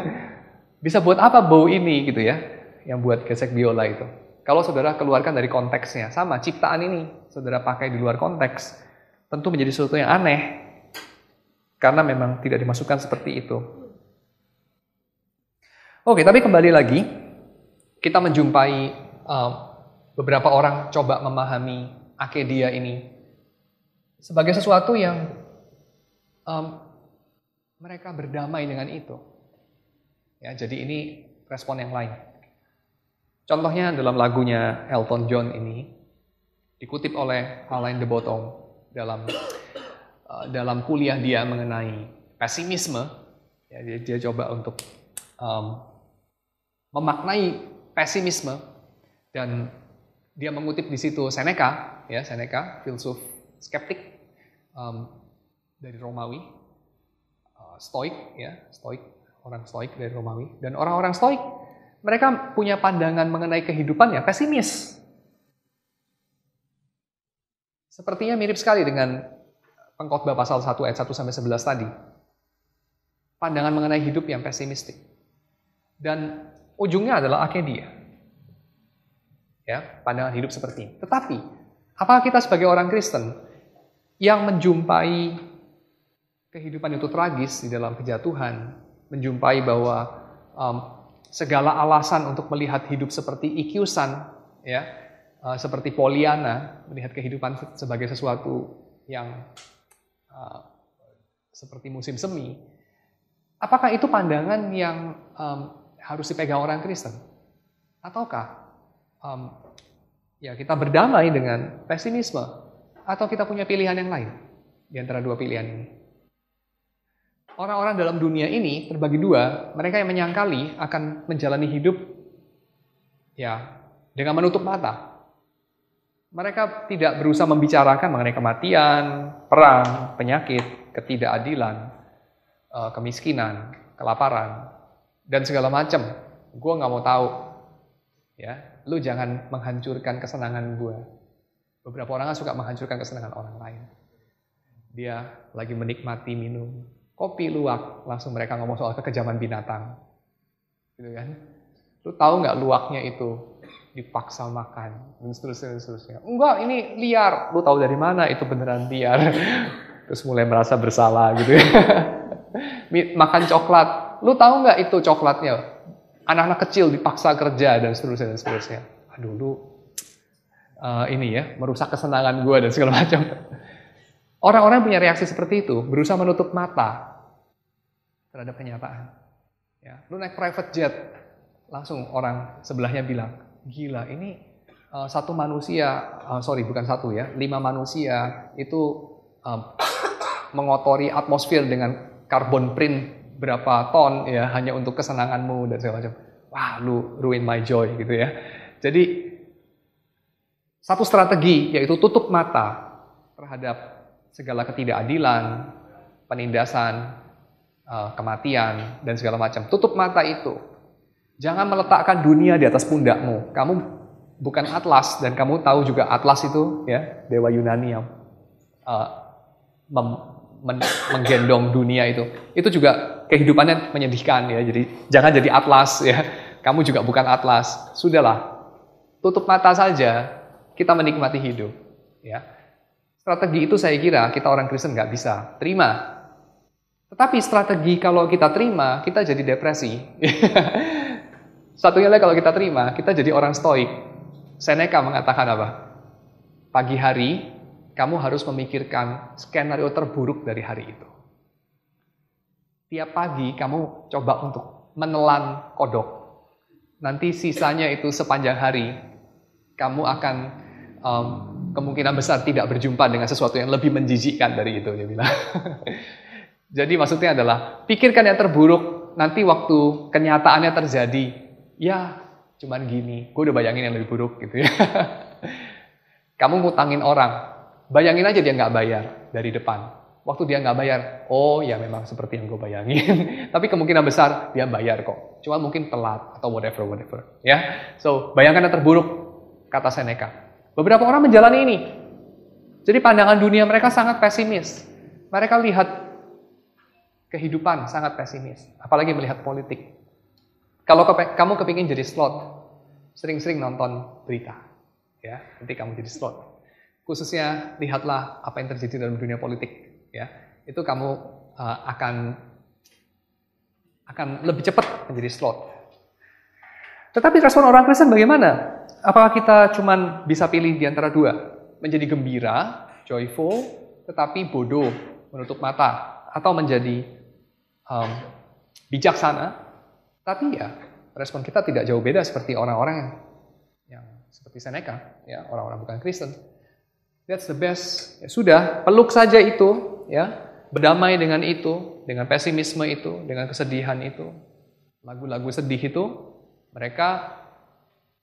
Bisa buat apa bow ini gitu ya, yang buat gesek biola itu. Kalau saudara keluarkan dari konteksnya, sama ciptaan ini saudara pakai di luar konteks, tentu menjadi sesuatu yang aneh. Karena memang tidak dimasukkan seperti itu. Oke, tapi kembali lagi, kita menjumpai beberapa orang coba memahami akedia ini sebagai sesuatu yang mereka berdamai dengan itu. Ya, jadi ini respon yang lain. Contohnya dalam lagunya Elton John ini dikutip oleh Alain de Botton dalam kuliah dia mengenai pesimisme. Ya, dia coba untuk memaknai pesimisme dan dia mengutip di situ Seneca, ya, Seneca, filsuf skeptik dari Romawi, Stoik, ya, Stoik, orang Stoik dari Romawi, dan orang-orang Stoik mereka punya pandangan mengenai kehidupan yang pesimis. Sepertinya mirip sekali dengan Pengkhotbah pasal 1 ayat 1 sampai 11 tadi. Pandangan mengenai hidup yang pesimistik. Dan ujungnya adalah akedia. Ya, pandangan hidup seperti ini. Tetapi, apakah kita sebagai orang Kristen yang menjumpai kehidupan itu tragis di dalam kejatuhan, menjumpai bahwa segala alasan untuk melihat hidup seperti ikyusan, ya, seperti Pollyanna, melihat kehidupan sebagai sesuatu yang seperti musim semi, apakah itu pandangan yang harus dipegang orang Kristen? Ataukah ya kita berdamai dengan pesimisme, atau kita punya pilihan yang lain di antara dua pilihan ini? Orang-orang dalam dunia ini terbagi dua, mereka yang menyangkali akan menjalani hidup ya dengan menutup mata. Mereka tidak berusaha membicarakan mengenai kematian, perang, penyakit, ketidakadilan, kemiskinan, kelaparan, dan segala macam. Gue nggak mau tahu. Ya, lu jangan menghancurkan kesenangan gue. Beberapa orang kan suka menghancurkan kesenangan orang lain. Dia lagi menikmati minum kopi luwak, langsung mereka ngomong soal kekejaman binatang. Gitu kan? Lu tahu nggak luwaknya itu dipaksa makan, dan seterusnya. Enggak, ini liar. Lu tahu dari mana itu beneran liar? Terus mulai merasa bersalah gitu ya. Makan coklat. Lu tahu nggak itu coklatnya? Anak-anak kecil dipaksa kerja dan seterusnya. Aduh, lu ini ya, merusak kesenangan gue dan segala macam. Orang-orang punya reaksi seperti itu, berusaha menutup mata terhadap kenyataan. Ya, lu naik private jet, langsung orang sebelahnya bilang, gila ini 5 manusia itu mengotori atmosfer dengan carbon print berapa ton ya hanya untuk kesenanganmu dan segala macam. Wah, lu ruin my joy gitu ya. Jadi satu strategi yaitu tutup mata terhadap segala ketidakadilan, penindasan, kematian dan segala macam. Tutup mata itu. Jangan meletakkan dunia di atas pundakmu. Kamu bukan Atlas dan kamu tahu juga Atlas itu ya dewa Yunani yang menggendong dunia itu. Itu juga kehidupannya menyedihkan ya. Jadi jangan jadi Atlas ya. Kamu juga bukan Atlas. Sudahlah. Tutup mata saja. Kita menikmati hidup ya. Strategi itu saya kira kita orang Kristen nggak bisa terima. Tetapi strategi kalau kita terima, kita jadi depresi. Satunya lagi kalau kita terima, kita jadi orang stoik. Seneca mengatakan apa? Pagi hari, kamu harus memikirkan skenario terburuk dari hari itu. Tiap pagi kamu coba untuk menelan kodok. Nanti sisanya itu sepanjang hari, kamu akan kemungkinan besar tidak berjumpa dengan sesuatu yang lebih menjijikkan dari itu, dia bilang. Jadi maksudnya adalah, pikirkan yang terburuk, nanti waktu kenyataannya terjadi, ya cuman gini, gue udah bayangin yang lebih buruk gitu ya. Kamu ngutangin orang, bayangin aja dia nggak bayar dari depan. Waktu dia nggak bayar, oh ya memang seperti yang gue bayangin. Tapi kemungkinan besar dia bayar kok, cuma mungkin telat atau whatever. Ya, so bayangkan yang terburuk, kata Seneca. Beberapa orang menjalani ini. Jadi pandangan dunia mereka sangat pesimis. Mereka lihat kehidupan sangat pesimis, apalagi melihat politik. Kalau kamu kepingin jadi slot, sering-sering nonton berita, ya. Nanti kamu jadi slot. Khususnya lihatlah apa yang terjadi dalam dunia politik, ya. Itu kamu akan lebih cepat menjadi slot. Tetapi respon orang Kristen bagaimana? Apakah kita cuman bisa pilih di antara dua? Menjadi gembira, joyful, tetapi bodoh, menutup mata, atau menjadi bijaksana, tapi ya respon kita tidak jauh beda seperti orang-orang yang seperti Seneca, ya, orang-orang bukan Kristen. That's the best. Ya sudah, peluk saja itu, ya, berdamai dengan itu, dengan pesimisme itu, dengan kesedihan itu, lagu-lagu sedih itu, mereka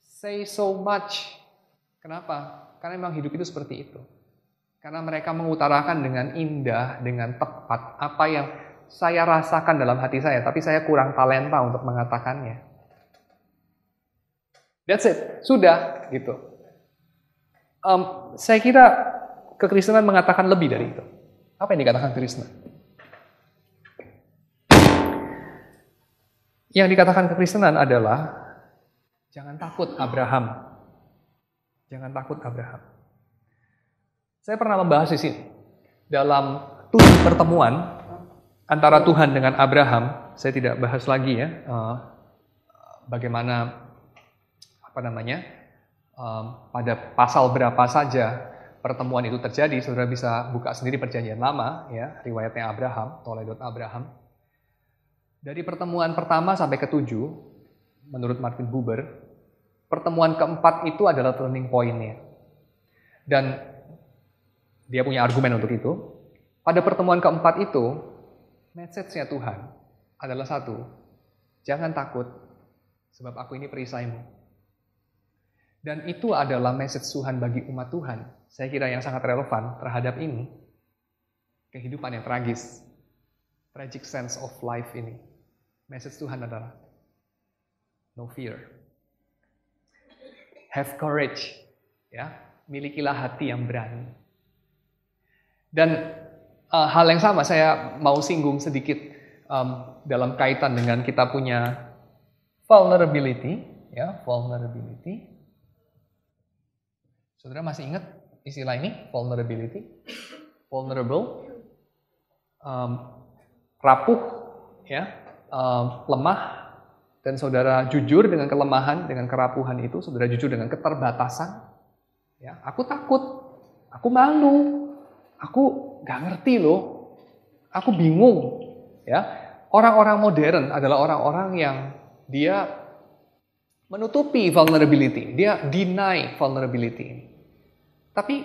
say so much. Kenapa? Karena memang hidup itu seperti itu. Karena mereka mengutarakan dengan indah, dengan tepat apa yang saya rasakan dalam hati saya, tapi saya kurang talenta untuk mengatakannya. That's it, sudah gitu. Saya kira kekristenan mengatakan lebih dari itu. Apa yang dikatakan kekristenan? Yang dikatakan kekristenan adalah jangan takut Abraham. Jangan takut Abraham. Saya pernah membahas di sini dalam 7 pertemuan antara Tuhan dengan Abraham. Saya tidak bahas lagi ya bagaimana pada pasal berapa saja pertemuan itu terjadi. Saudara bisa buka sendiri Perjanjian Lama, ya, riwayatnya Abraham, Toledot Abraham. Dari pertemuan pertama sampai ke-7, menurut Martin Buber, pertemuan keempat itu adalah turning point-nya. Dan dia punya argumen untuk itu. Pada pertemuan keempat itu, message-nya Tuhan adalah satu, jangan takut, sebab aku ini perisaimu. Dan itu adalah message Tuhan bagi umat Tuhan. Saya kira yang sangat relevan terhadap ini. Kehidupan yang tragis. Tragic sense of life ini. Message Tuhan adalah no fear. Have courage. Ya, milikilah hati yang berani. Dan hal yang sama saya mau singgung sedikit dalam kaitan dengan kita punya vulnerability. Ya, vulnerability. Saudara masih ingat istilah ini? Vulnerability? Vulnerable? Rapuh, ya, lemah, dan saudara jujur dengan kelemahan, dengan kerapuhan itu, saudara jujur dengan keterbatasan. Ya, aku takut, aku malu, aku gak ngerti loh, aku bingung. Ya, orang-orang modern adalah orang-orang yang dia menutupi vulnerability, dia deny vulnerability. Tapi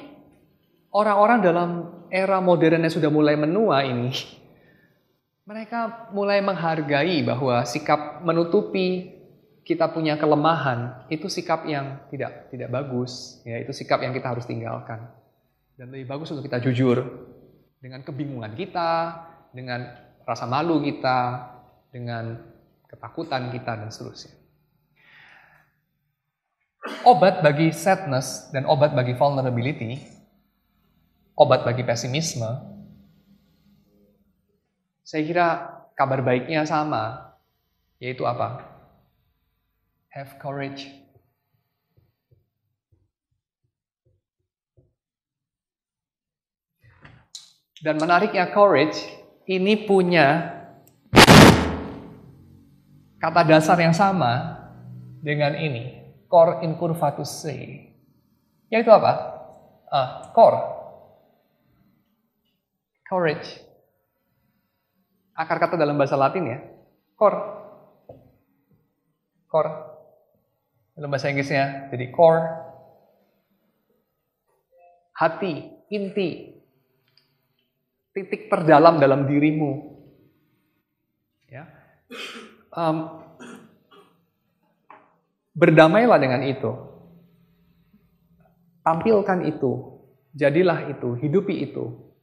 orang-orang dalam era modern yang sudah mulai menua ini, mereka mulai menghargai bahwa sikap menutupi kita punya kelemahan itu sikap yang tidak bagus, ya, itu sikap yang kita harus tinggalkan. Dan lebih bagus untuk kita jujur dengan kebingungan kita, dengan rasa malu kita, dengan ketakutan kita dan seterusnya. Obat bagi sadness dan obat bagi vulnerability, obat bagi pesimisme, saya kira kabar baiknya sama, yaitu apa? Have courage. Dan menariknya courage ini punya kata dasar yang sama dengan ini, cor incurvatus se. Yaitu apa? Cor. Courage. Akar kata dalam bahasa Latin ya, cor. Cor. Dalam bahasa Inggrisnya jadi core. Hati, inti. Titik terdalam dalam dirimu. Ya. Berdamailah dengan itu. Tampilkan itu. Jadilah itu. Hidupi itu.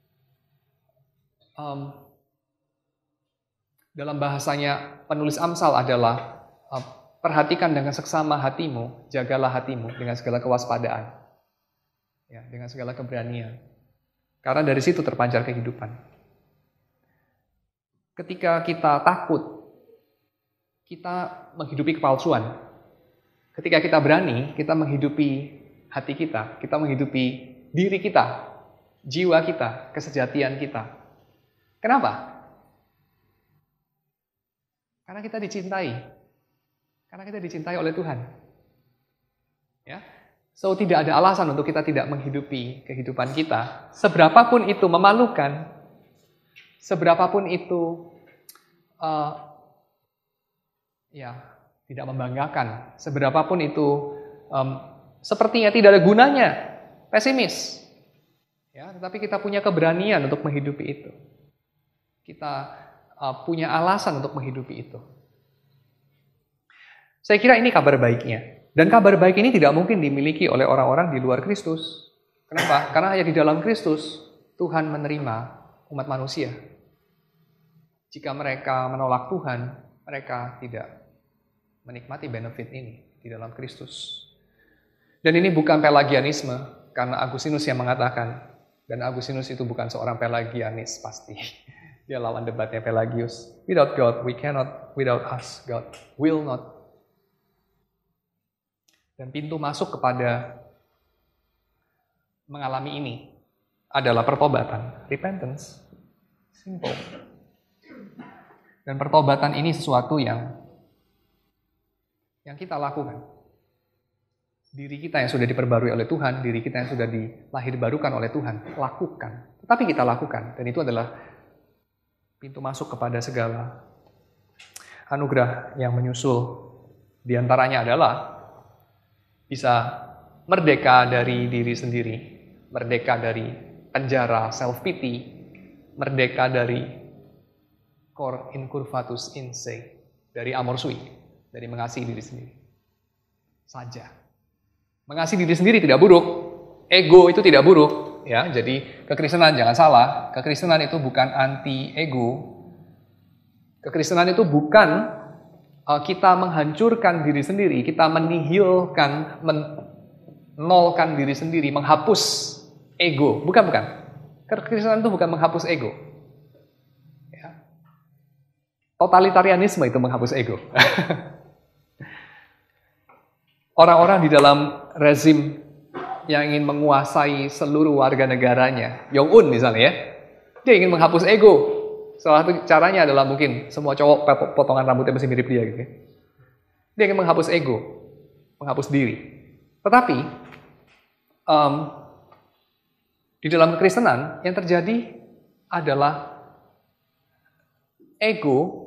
Dalam bahasanya penulis Amsal adalah perhatikan dengan seksama hatimu, jagalah hatimu dengan segala kewaspadaan. Ya, dengan segala keberanian. Karena dari situ terpancar kehidupan. Ketika kita takut, kita menghidupi kepalsuan. Ketika kita berani, kita menghidupi hati kita menghidupi diri kita, jiwa kita, kesejatian kita. Kenapa? Karena kita dicintai. Karena kita dicintai oleh Tuhan. Ya. So tidak ada alasan untuk kita tidak menghidupi kehidupan kita, seberapapun itu memalukan, seberapapun itu tidak membanggakan, seberapapun itu sepertinya tidak ada gunanya, pesimis. Ya, tetapi kita punya keberanian untuk menghidupi itu. Kita punya alasan untuk menghidupi itu. Saya kira ini kabar baiknya. Dan kabar baik ini tidak mungkin dimiliki oleh orang-orang di luar Kristus. Kenapa? Karena hanya di dalam Kristus Tuhan menerima umat manusia. Jika mereka menolak Tuhan, mereka tidak menikmati benefit ini di dalam Kristus. Dan ini bukan Pelagianisme, karena Agustinus yang mengatakan, dan Agustinus itu bukan seorang Pelagianis pasti. Dia lawan debatnya Pelagius. Without God, we cannot. Without us, God will not. Dan pintu masuk kepada mengalami ini adalah pertobatan, repentance, simple. Dan pertobatan ini sesuatu yang kita lakukan. Diri kita yang sudah diperbarui oleh Tuhan, diri kita yang sudah dilahir barukan oleh Tuhan, lakukan. Tetapi kita lakukan, dan itu adalah pintu masuk kepada segala anugerah yang menyusul. Di antaranya adalah bisa merdeka dari diri sendiri, merdeka dari penjara self-pity, merdeka dari cor incurvatus in se, dari amor sui, dari mengasihi diri sendiri. Saja. Mengasihi diri sendiri tidak buruk, ego itu tidak buruk. Ya, jadi kekristenan jangan salah, kekristenan itu bukan anti-ego. Kekristenan itu bukan kita menghancurkan diri sendiri, kita menihilkan, menolkan diri sendiri, menghapus ego. Bukan. Kekristenan itu bukan menghapus ego. Ya. Totalitarianisme itu menghapus ego. Orang-orang di dalam rezim yang ingin menguasai seluruh warga negaranya, Jong-un misalnya ya, dia ingin menghapus ego. Salah satu caranya adalah mungkin semua cowok potongan rambutnya masih mirip dia gitu. Dia ingin menghapus ego, menghapus diri. Tetapi di dalam kekristenan yang terjadi adalah ego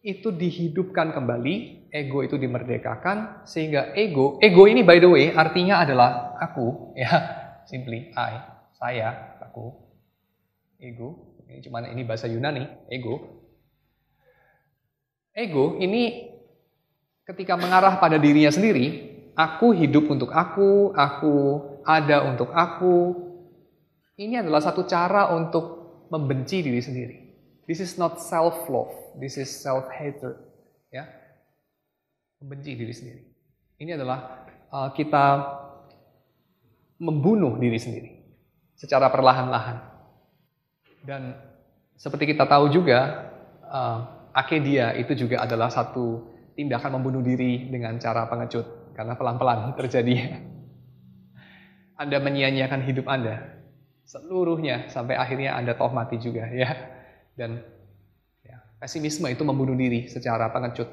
itu dihidupkan kembali, ego itu dimerdekakan, sehingga ego ini by the way artinya adalah aku, ya, simply I, saya, aku, ego. Ini bahasa Yunani, ego. Ego ini ketika mengarah pada dirinya sendiri, aku hidup untuk aku ada untuk aku. Ini adalah satu cara untuk membenci diri sendiri. This is not self-love, this is self-hatred. Ya, membenci diri sendiri. Ini adalah kita membunuh diri sendiri secara perlahan-lahan. Dan seperti kita tahu juga, akedia itu juga adalah satu tindakan membunuh diri dengan cara pengecut. Karena pelan-pelan terjadi. Anda menyia-nyiakan hidup Anda seluruhnya sampai akhirnya Anda toh mati juga. Ya, Dan pesimisme itu membunuh diri secara pengecut.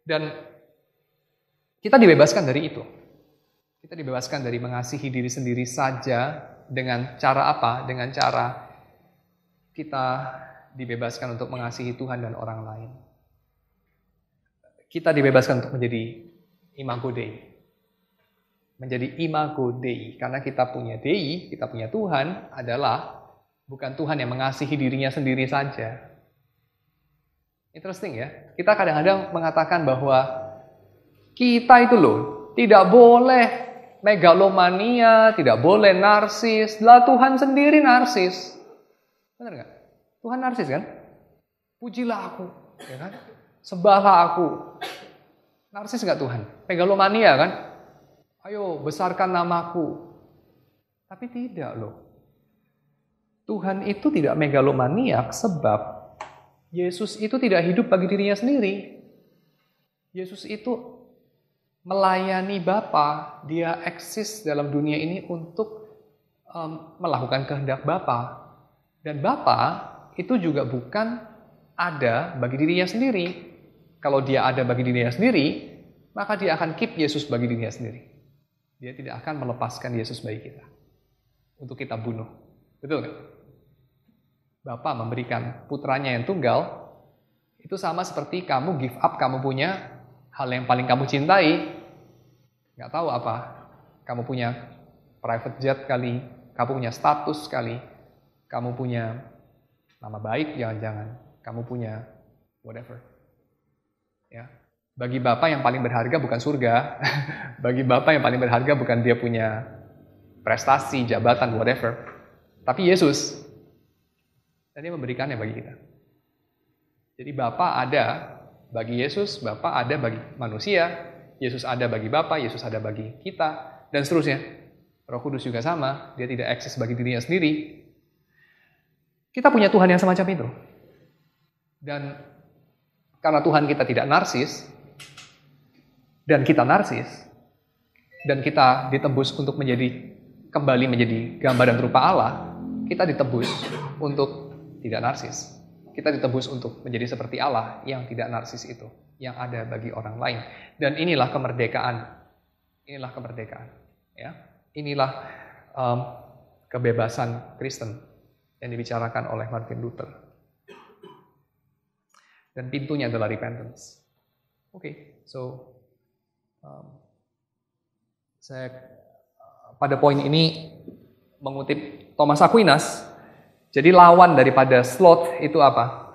Dan kita dibebaskan dari itu. Kita dibebaskan dari mengasihi diri sendiri saja dengan cara apa? Dengan cara kita dibebaskan untuk mengasihi Tuhan dan orang lain. Kita dibebaskan untuk menjadi imago Dei. Menjadi imago Dei. Karena kita punya Dei, kita punya Tuhan adalah bukan Tuhan yang mengasihi dirinya sendiri saja. Interesting ya. Kita kadang-kadang mengatakan bahwa kita itu loh tidak boleh megalomania, tidak boleh narsis. Lah Tuhan sendiri narsis. Benar nggak? Tuhan narsis kan? Pujilah aku, ya kan? Sembahlah aku. Narsis nggak Tuhan? Megalomania kan? Ayo besarkan namaku. Tapi tidak loh. Tuhan itu tidak megalomaniak sebab Yesus itu tidak hidup bagi dirinya sendiri. Yesus itu melayani Bapa. Dia eksis dalam dunia ini untuk melakukan kehendak Bapa. Dan Bapa itu juga bukan ada bagi dirinya sendiri. Kalau dia ada bagi dirinya sendiri, maka dia akan keep Yesus bagi dirinya sendiri. Dia tidak akan melepaskan Yesus bagi kita. Untuk kita bunuh. Betul nggak? Bapa memberikan putranya yang tunggal, itu sama seperti kamu give up, kamu punya hal yang paling kamu cintai. Nggak tahu apa. Kamu punya private jet kali, kamu punya status kali, kamu punya nama baik jangan-jangan, kamu punya whatever. Ya. Bagi Bapa yang paling berharga bukan surga. Bagi Bapa yang paling berharga bukan dia punya prestasi, jabatan, whatever. Tapi Yesus. Dan dia memberikannya bagi kita. Jadi Bapa ada bagi Yesus, Bapa ada bagi manusia, Yesus ada bagi Bapa, Yesus ada bagi kita, dan seterusnya. Roh Kudus juga sama, dia tidak eksis bagi dirinya sendiri. Kita punya Tuhan yang semacam itu. Dan karena Tuhan kita tidak narsis, dan kita narsis, dan kita ditebus untuk kembali menjadi gambar dan rupa Allah, kita ditebus untuk tidak narsis. Kita ditebus untuk menjadi seperti Allah yang tidak narsis itu, yang ada bagi orang lain. Dan inilah kemerdekaan. Inilah kemerdekaan. Ya. Inilah kebebasan Kristen yang dibicarakan oleh Martin Luther. Dan pintunya adalah repentance. Oke, so saya pada poin ini mengutip Thomas Aquinas. Jadi lawan daripada sloth itu apa?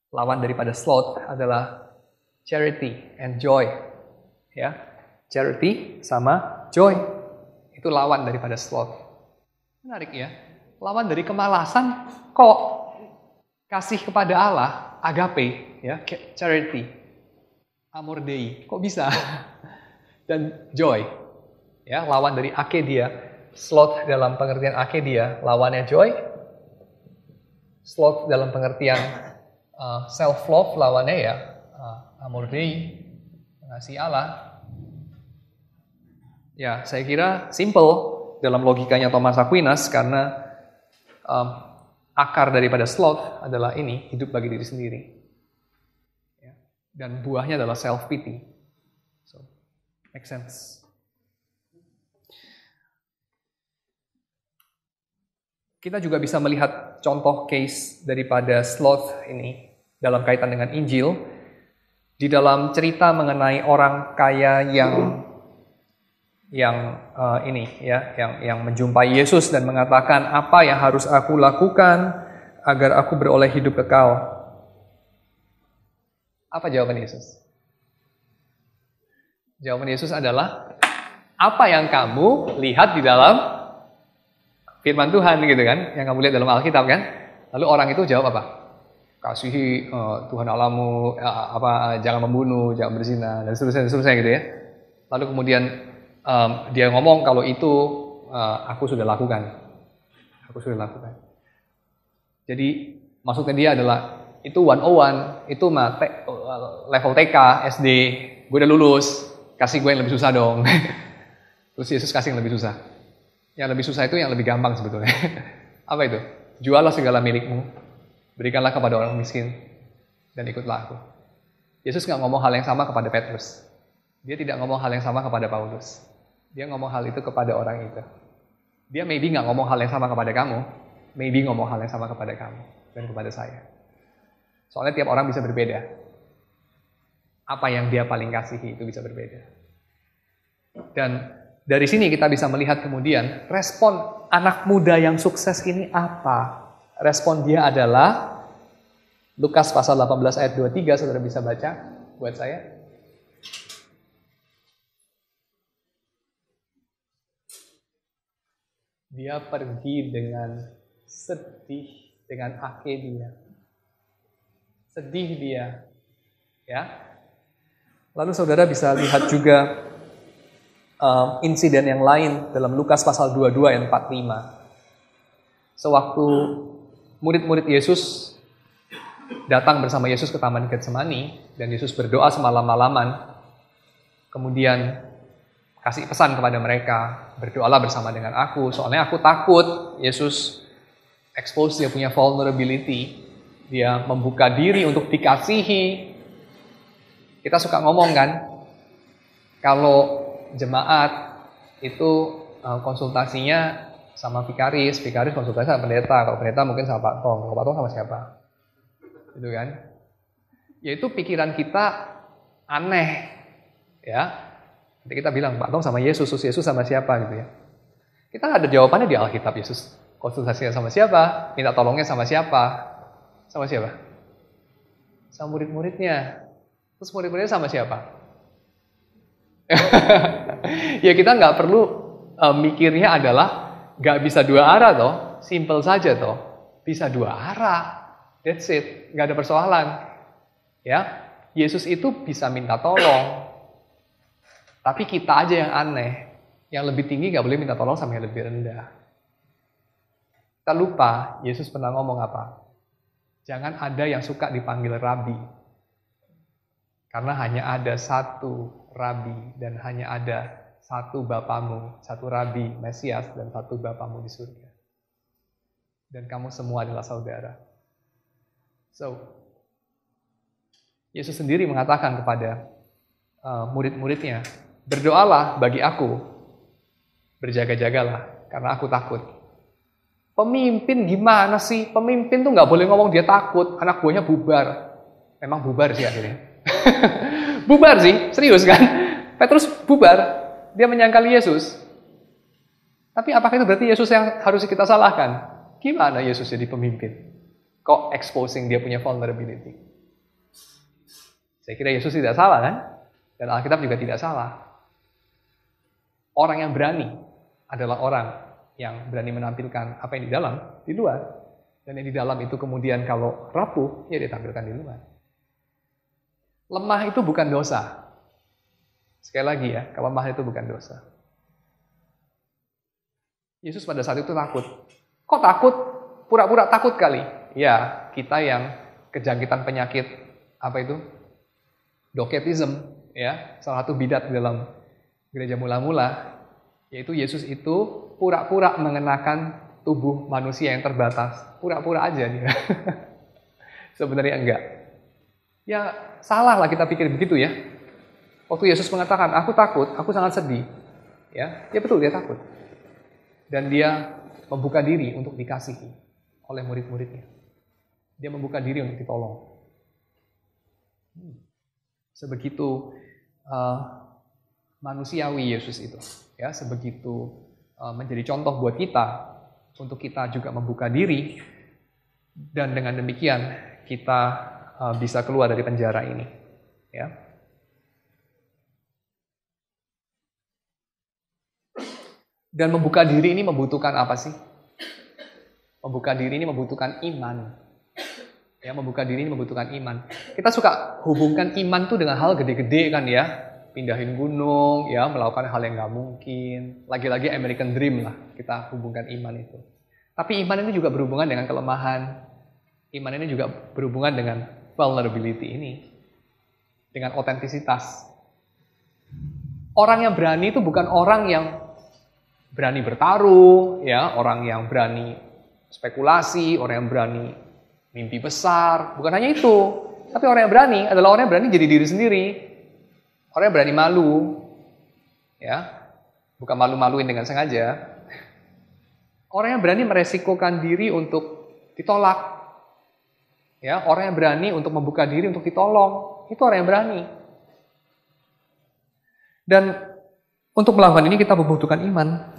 Lawan daripada sloth adalah charity and joy. Ya, charity sama joy. Itu lawan daripada sloth. Menarik ya. Lawan dari kemalasan kok kasih kepada Allah, agape, ya, charity. Amor Dei. Kok bisa? Dan joy. Ya, lawan dari akedia. Sloth dalam pengertian akedia, lawannya joy. Sloth dalam pengertian self-love, lawannya ya amor Dei, mengasihi Allah. Ya, saya kira simple dalam logikanya Thomas Aquinas karena akar daripada sloth adalah ini, hidup bagi diri sendiri. Ya. Dan buahnya adalah self-pity. So, make sense. Kita juga bisa melihat contoh case daripada sloth ini dalam kaitan dengan Injil. Di dalam cerita mengenai orang kaya yang menjumpai Yesus dan mengatakan, apa yang harus aku lakukan agar aku beroleh hidup kekal? Apa jawaban Yesus? Jawaban Yesus adalah, apa yang kamu lihat di dalam firman Tuhan gitu kan, yang kamu lihat dalam Alkitab kan. Lalu orang itu jawab apa? Kasihi Tuhan Allahmu, jangan membunuh, jangan berzina, dan seterusnya gitu ya. Lalu kemudian dia ngomong kalau itu aku sudah lakukan. Aku sudah lakukan. Jadi maksudnya dia adalah itu 101, itu level TK, SD, gue udah lulus, kasih gue yang lebih susah dong. Terus Yesus kasih yang lebih susah. Yang lebih susah itu yang lebih gampang sebetulnya. Apa itu? Jualah segala milikmu, berikanlah kepada orang miskin, dan ikutlah aku. Yesus nggak ngomong hal yang sama kepada Petrus. Dia tidak ngomong hal yang sama kepada Paulus. Dia ngomong hal itu kepada orang itu. Dia maybe nggak ngomong hal yang sama kepada kamu, maybe ngomong hal yang sama kepada kamu dan kepada saya. Soalnya tiap orang bisa berbeda. Apa yang dia paling kasihi itu bisa berbeda. Dan dari sini kita bisa melihat kemudian respon anak muda yang sukses ini apa? Respon dia adalah Lukas pasal 18 ayat 23, saudara bisa baca buat saya. Dia pergi dengan sedih, dengan ake dia. Sedih dia. Ya. Lalu saudara bisa lihat juga insiden yang lain dalam Lukas pasal 22 ayat 45. Sewaktu murid-murid Yesus datang bersama Yesus ke Taman Getsemani dan Yesus berdoa semalam-malaman, kemudian kasih pesan kepada mereka, berdoalah bersama dengan aku, soalnya aku takut. Yesus expose dia punya vulnerability, dia membuka diri untuk dikasihi. Kita suka ngomong kan, kalau jemaat itu konsultasinya sama vikaris konsultasi sama pendeta, kalau pendeta mungkin sama Pak Tong, kalau Pak Tong sama siapa? Gitu kan? Yaitu pikiran kita aneh, ya. Nanti kita bilang, Pak Tong sama Yesus sama siapa gitu ya. Kita nggak ada jawabannya di Alkitab. Yesus konsultasinya sama siapa, minta tolongnya sama siapa? Sama siapa? Sama murid-muridnya. Terus murid-muridnya sama siapa? Ya kita nggak perlu mikirnya adalah nggak bisa dua arah toh, simple saja toh, bisa dua arah, that's it, nggak ada persoalan. Ya, Yesus itu bisa minta tolong, tapi kita aja yang aneh, yang lebih tinggi nggak boleh minta tolong sama yang lebih rendah. Kita lupa Yesus pernah ngomong apa? Jangan ada yang suka dipanggil rabi, karena hanya ada satu rabi dan hanya ada satu bapamu, satu rabi, Mesias, dan satu bapamu di surga. Dan kamu semua adalah saudara. So, Yesus sendiri mengatakan kepada murid-muridnya, berdoalah bagi aku, berjaga-jagalah, karena aku takut. Pemimpin gimana sih? Pemimpin tuh nggak boleh ngomong dia takut, anak buahnya bubar. Memang bubar sih akhirnya. Bubar sih, serius kan? Petrus bubar, dia menyangkal Yesus. Tapi apakah itu berarti Yesus yang harus kita salahkan? Gimana Yesus jadi pemimpin? Kok exposing dia punya vulnerability? Saya kira Yesus tidak salah kan? Dan Alkitab juga tidak salah. Orang yang berani adalah orang yang berani menampilkan apa yang di dalam, di luar. Dan yang di dalam itu kemudian kalau rapuh, ya ditampilkan di luar. Lemah itu bukan dosa. Sekali lagi ya, kelemahan itu bukan dosa. Yesus pada saat itu takut. Kok takut? Pura-pura takut kali. Ya, kita yang kejangkitan penyakit, apa itu? Doketism, ya, salah satu bidat di dalam gereja mula-mula, yaitu Yesus itu pura-pura mengenakan tubuh manusia yang terbatas. Pura-pura aja dia. Sebenarnya enggak. Ya, salah lah kita pikir begitu ya. Waktu Yesus mengatakan, aku takut, aku sangat sedih. Ya betul, dia takut. Dan dia membuka diri untuk dikasihi oleh murid-muridnya. Dia membuka diri untuk ditolong. Sebegitu manusiawi Yesus itu. Ya, sebegitu menjadi contoh buat kita, untuk kita juga membuka diri, dan dengan demikian kita bisa keluar dari penjara ini. Ya. Dan membuka diri ini membutuhkan apa sih? Membuka diri ini membutuhkan iman. Ya, membuka diri ini membutuhkan iman. Kita suka hubungkan iman tuh dengan hal gede-gede kan ya. Pindahin gunung, ya, melakukan hal yang nggak mungkin. Lagi-lagi American Dream lah, kita hubungkan iman itu. Tapi iman ini juga berhubungan dengan kelemahan. Iman ini juga berhubungan dengan vulnerability ini. Dengan otentisitas. Orang yang berani itu bukan orang yang berani bertaruh, ya, orang yang berani spekulasi, orang yang berani mimpi besar. Bukan hanya itu, tapi orang yang berani adalah orang yang berani jadi diri sendiri. Orang yang berani malu, ya, bukan malu-maluin dengan sengaja. Orang yang berani meresikokan diri untuk ditolak, ya, orang yang berani untuk membuka diri untuk ditolong, itu orang yang berani. Dan untuk melakukan ini kita membutuhkan iman.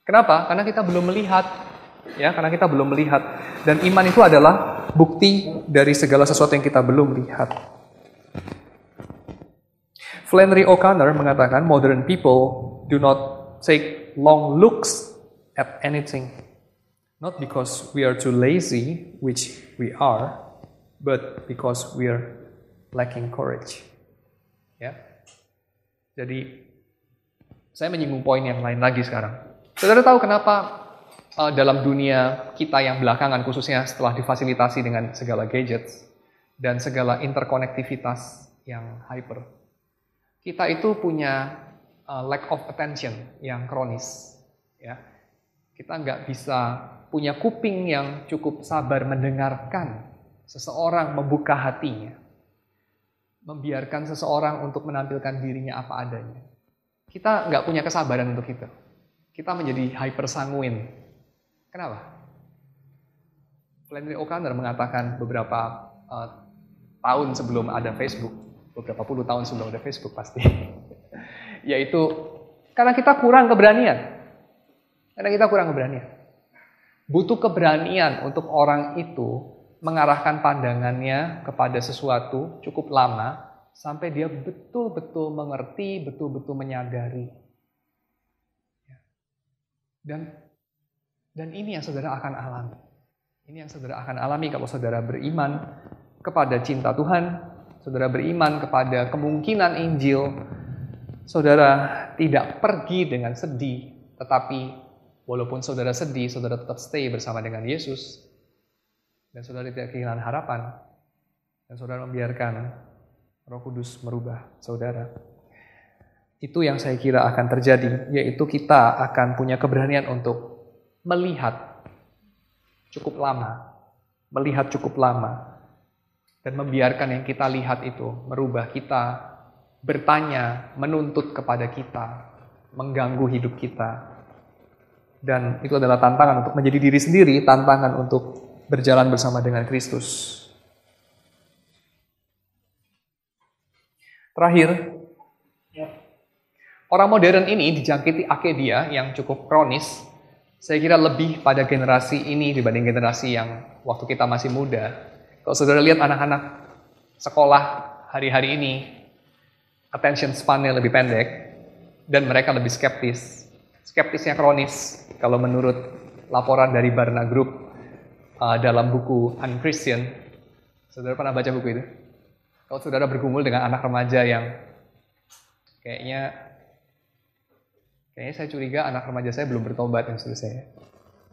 Kenapa? Karena kita belum melihat, ya, karena kita belum melihat. Dan iman itu adalah bukti dari segala sesuatu yang kita belum lihat. Flannery O'Connor mengatakan, modern people do not take long looks at anything. Not because we are too lazy, which we are, but because we are lacking courage. Ya. Jadi, saya menyinggung poin yang lain lagi sekarang. Saudara tahu kenapa dalam dunia kita yang belakangan, khususnya setelah difasilitasi dengan segala gadgets dan segala interkonektivitas yang hyper, kita itu punya lack of attention yang kronis. Ya. Kita nggak bisa punya kuping yang cukup sabar mendengarkan seseorang membuka hatinya. Membiarkan seseorang untuk menampilkan dirinya apa adanya. Kita nggak punya kesabaran untuk itu. Kita menjadi hyper sanguin. Kenapa? Flannery O'Connor mengatakan beberapa tahun sebelum ada Facebook, beberapa puluh tahun sebelum ada Facebook pasti, yaitu karena kita kurang keberanian. Karena kita kurang keberanian. Butuh keberanian untuk orang itu mengarahkan pandangannya kepada sesuatu cukup lama sampai dia betul-betul mengerti, betul-betul menyadari. Dan ini yang saudara akan alami. Ini yang saudara akan alami kalau saudara beriman kepada cinta Tuhan, saudara beriman kepada kemungkinan Injil, saudara tidak pergi dengan sedih, tetapi walaupun saudara sedih, saudara tetap stay bersama dengan Yesus. Dan saudara tidak kehilangan harapan. Dan saudara membiarkan Roh Kudus merubah saudara. Itu yang saya kira akan terjadi. Yaitu kita akan punya keberanian untuk melihat cukup lama. Melihat cukup lama. Dan membiarkan yang kita lihat itu merubah kita. Bertanya, menuntut kepada kita. Mengganggu hidup kita. Dan itu adalah tantangan untuk menjadi diri sendiri, tantangan untuk berjalan bersama dengan Kristus. Terakhir, orang modern ini dijangkiti akedia yang cukup kronis. Saya kira lebih pada generasi ini dibanding generasi yang waktu kita masih muda. Kalau saudara lihat anak-anak sekolah hari-hari ini, attention span-nya lebih pendek, dan mereka lebih skeptis. Skeptisnya kronis, kalau menurut laporan dari Barna Group dalam buku Unchristian. Saudara pernah baca buku itu? Kalau saudara bergumul dengan anak remaja yang kayaknya saya curiga anak remaja saya belum bertobat yang seterusnya.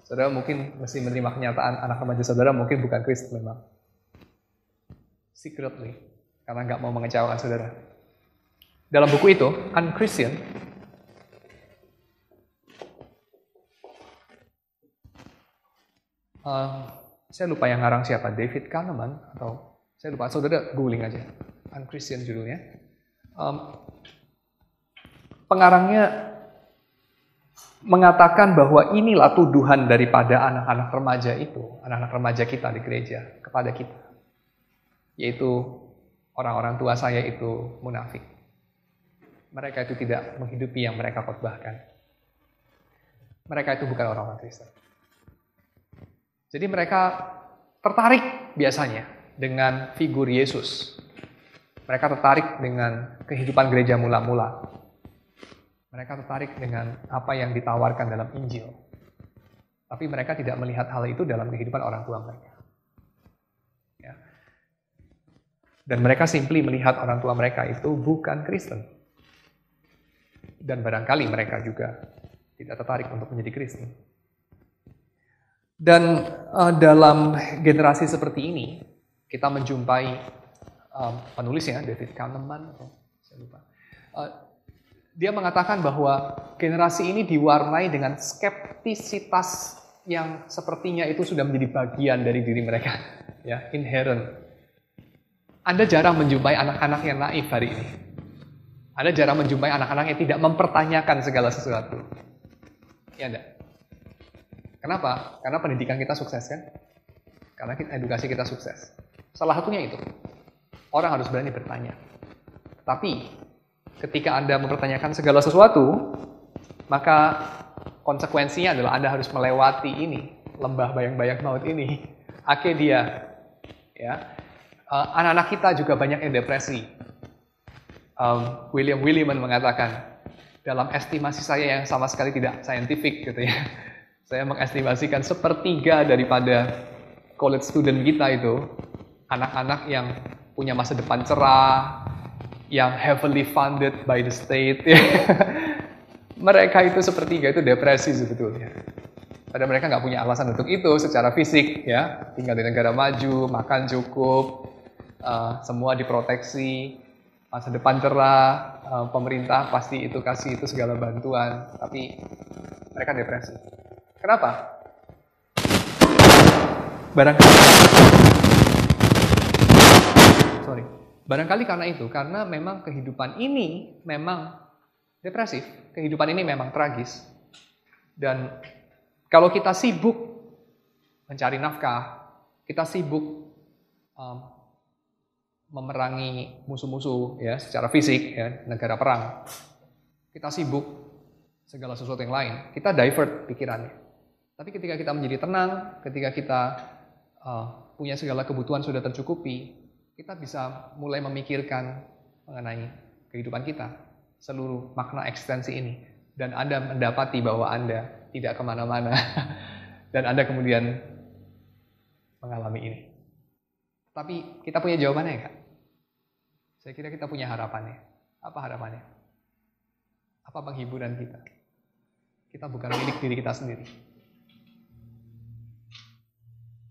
Saudara mungkin mesti menerima kenyataan anak remaja saudara mungkin bukan Kristen memang. Secretly, karena nggak mau mengecewakan saudara. Dalam buku itu, Unchristian, saya lupa yang ngarang siapa, David Kahneman atau saya lupa, saudara googling aja, Unchristian judulnya. Pengarangnya mengatakan bahwa inilah tuduhan daripada anak-anak remaja itu, anak-anak remaja kita di gereja kepada kita, yaitu orang-orang tua saya itu munafik. Mereka itu tidak menghidupi yang mereka khotbahkan. Mereka itu bukan orang-orang Kristen. Jadi mereka tertarik biasanya dengan figur Yesus. Mereka tertarik dengan kehidupan gereja mula-mula. Mereka tertarik dengan apa yang ditawarkan dalam Injil. Tapi mereka tidak melihat hal itu dalam kehidupan orang tua mereka. Ya. Dan mereka simply melihat orang tua mereka itu bukan Kristen. Dan barangkali mereka juga tidak tertarik untuk menjadi Kristen. Dan dalam generasi seperti ini, kita menjumpai penulisnya, David Kahneman, saya lupa. Dia mengatakan bahwa generasi ini diwarnai dengan skeptisitas yang sepertinya itu sudah menjadi bagian dari diri mereka, ya, inherent. Anda jarang menjumpai anak-anak yang naif hari ini. Anda jarang menjumpai anak-anak yang tidak mempertanyakan segala sesuatu. Ya enggak? Kenapa? Karena pendidikan kita sukses kan? Karena edukasi kita sukses. Salah satunya itu. Orang harus berani bertanya. Tapi ketika Anda mempertanyakan segala sesuatu, maka konsekuensinya adalah Anda harus melewati ini, lembah bayang-bayang maut ini. Akedia. Ya. Anak-anak kita juga banyak yang depresi. William Williman mengatakan, dalam estimasi saya yang sama sekali tidak scientific gitu ya, saya mengestimasikan 1/3 daripada college student kita itu anak-anak yang punya masa depan cerah, yang heavily funded by the state. Mereka itu 1/3 itu depresi sebetulnya. Padahal mereka nggak punya alasan untuk itu secara fisik, ya, tinggal di negara maju, makan cukup, semua diproteksi, masa depan cerah, pemerintah pasti itu kasih itu segala bantuan, tapi mereka depresi. Kenapa? Barangkali karena itu, karena memang kehidupan ini memang depresif, kehidupan ini memang tragis. Dan kalau kita sibuk mencari nafkah, kita sibuk memerangi musuh-musuh ya secara fisik ya, negara perang. Kita sibuk segala sesuatu yang lain, kita divert pikirannya. Tapi ketika kita menjadi tenang, ketika kita punya segala kebutuhan sudah tercukupi, kita bisa mulai memikirkan mengenai kehidupan kita, seluruh makna eksistensi ini. Dan Anda mendapati bahwa Anda tidak kemana-mana. Dan Anda kemudian mengalami ini. Tapi kita punya jawabannya enggak? Saya kira kita punya harapannya. Apa harapannya? Apa penghiburan kita? Kita bukan milik diri kita sendiri.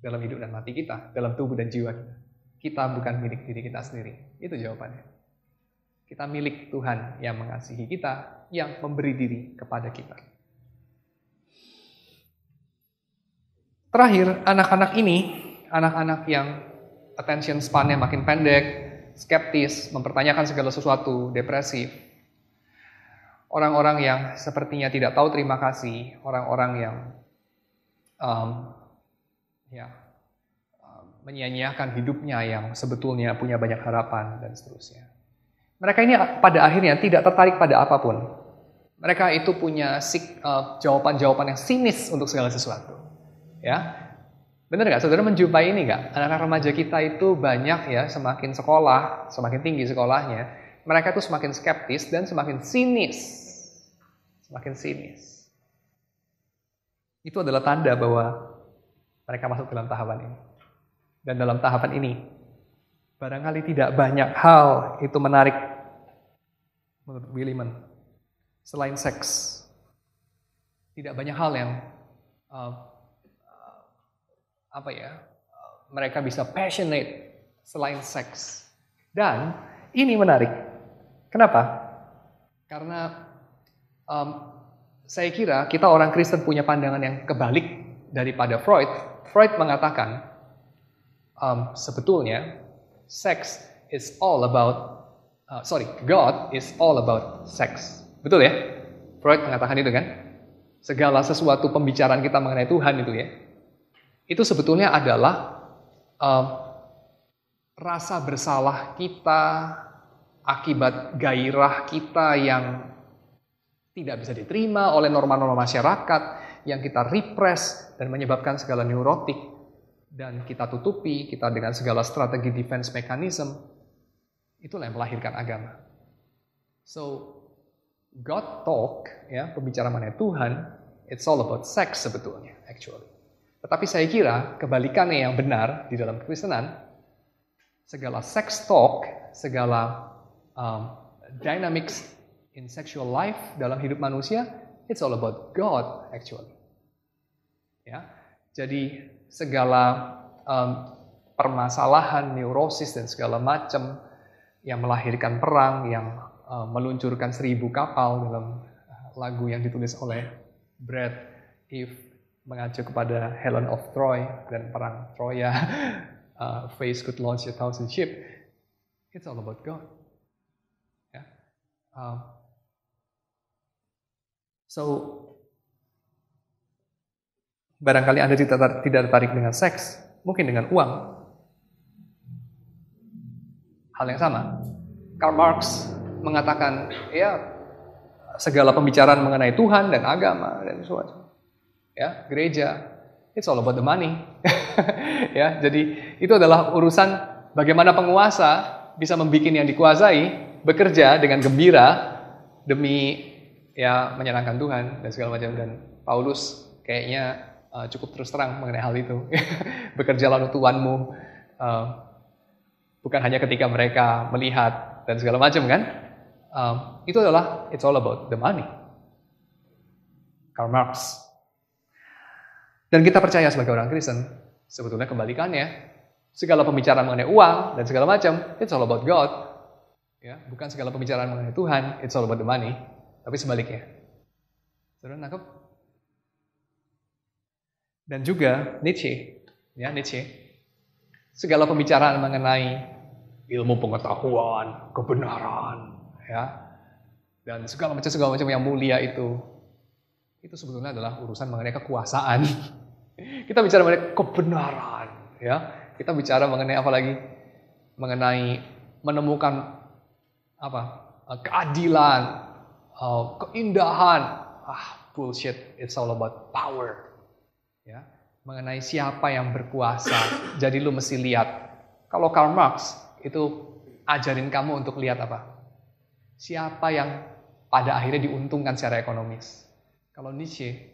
Dalam hidup dan mati kita, dalam tubuh dan jiwa kita. Kita bukan milik diri kita sendiri. Itu jawabannya. Kita milik Tuhan yang mengasihi kita, yang memberi diri kepada kita. Terakhir, anak-anak ini, anak-anak yang attention span-nya makin pendek, skeptis, mempertanyakan segala sesuatu, depresif. Orang-orang yang sepertinya tidak tahu terima kasih, orang-orang yang menyia-nyiakan hidupnya yang sebetulnya punya banyak harapan dan seterusnya. Mereka ini pada akhirnya tidak tertarik pada apapun. Mereka itu punya jawaban-jawaban yang sinis untuk segala sesuatu. Ya, benar nggak? Saudara menjumpai ini nggak? Anak-anak remaja kita itu banyak ya, semakin sekolah, semakin tinggi sekolahnya, mereka itu semakin skeptis dan semakin sinis. Semakin sinis. Itu adalah tanda bahwa mereka masuk dalam tahapan ini. Dan dalam tahapan ini, barangkali tidak banyak hal itu menarik menurut Williman selain seks. Tidak banyak hal yang mereka bisa passionate selain seks. Dan ini menarik. Kenapa? Karena saya kira kita orang Kristen punya pandangan yang kebalik daripada Freud. Freud mengatakan sebetulnya sex is all about God is all about sex. Betul ya? Freud mengatakan itu kan? Segala sesuatu pembicaraan kita mengenai Tuhan itu ya. Itu sebetulnya adalah rasa bersalah kita akibat gairah kita yang tidak bisa diterima oleh norma-norma masyarakat, yang kita repress dan menyebabkan segala neurotik, dan kita tutupi, kita dengan segala strategi defense mechanism, itulah yang melahirkan agama. So, God talk, ya, pembicaraan mengenai Tuhan, it's all about sex sebetulnya, actually. Tetapi saya kira kebalikannya yang benar di dalam kekristenan, segala sex talk, segala dynamics in sexual life dalam hidup manusia, it's all about God actually. Ya, jadi segala permasalahan, neurosis dan segala macam yang melahirkan perang, yang meluncurkan 1000 kapal dalam lagu yang ditulis oleh Brad Eve mengacu kepada Helen of Troy dan perang Troya. Faith could launch 1,000 ship. It's all about God. Ya. So barangkali Anda tidak tertarik dengan seks, mungkin dengan uang. Hal yang sama. Karl Marx mengatakan, ya segala pembicaraan mengenai Tuhan dan agama dan sesuatu, ya gereja, it's all about the money. Ya, jadi itu adalah urusan bagaimana penguasa bisa membuat yang dikuasai bekerja dengan gembira demi ya menyenangkan Tuhan dan segala macam. Dan Paulus kayaknya cukup terus terang mengenai hal itu. Bekerjalah untuk Tuhanmu, bukan hanya ketika mereka melihat dan segala macam kan. Itu adalah it's all about the money. Karl Marx. Dan kita percaya sebagai orang Kristen, sebetulnya kebalikannya. Segala pembicaraan mengenai uang dan segala macam, it's all about God. Ya, bukan segala pembicaraan mengenai Tuhan, it's all about the money. Tapi sebaliknya. Saudara nangkep? Dan juga Nietzsche, ya Nietzsche. Segala pembicaraan mengenai ilmu pengetahuan, kebenaran, ya, dan segala macam yang mulia itu sebetulnya adalah urusan mengenai kekuasaan. Kita bicara mengenai kebenaran, ya. Kita bicara mengenai apa lagi? Mengenai menemukan keadilan, keindahan. Bullshit. It's all about power. Ya, mengenai siapa yang berkuasa. Jadi lu mesti lihat. Kalau Karl Marx itu ajarin kamu untuk lihat apa? Siapa yang pada akhirnya diuntungkan secara ekonomis. Kalau Nietzsche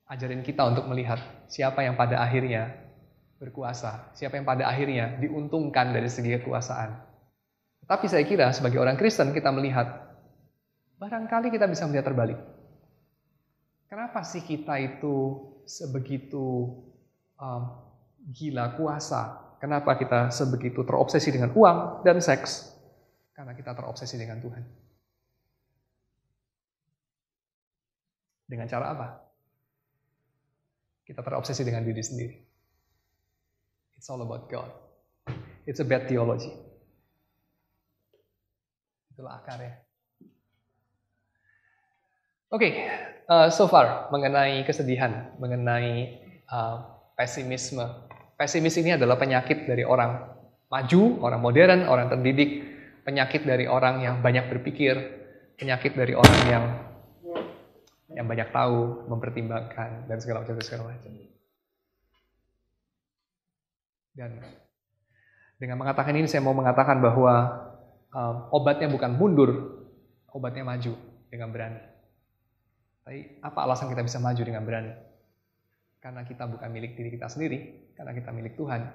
ajarin kita untuk melihat siapa yang pada akhirnya berkuasa, siapa yang pada akhirnya diuntungkan dari segi kekuasaan. Tapi saya kira sebagai orang Kristen kita melihat, barangkali kita bisa melihat terbalik. Kenapa sih kita itu sebegitu gila kuasa? Kenapa kita sebegitu terobsesi dengan uang dan seks? Karena kita terobsesi dengan Tuhan. Dengan cara apa? Kita terobsesi dengan diri sendiri. It's all about God. It's a bad theology. Itulah akarnya. Oke, so far mengenai kesedihan, mengenai pesimisme. Pesimis ini adalah penyakit dari orang maju, orang modern, orang terdidik, penyakit dari orang yang banyak berpikir, penyakit dari orang yang banyak tahu, mempertimbangkan dan segala macam. Dan dengan mengatakan ini saya mau mengatakan bahwa obatnya bukan mundur, obatnya maju dengan berani. Tapi apa alasan kita bisa maju dengan berani? Karena kita bukan milik diri kita sendiri, karena kita milik Tuhan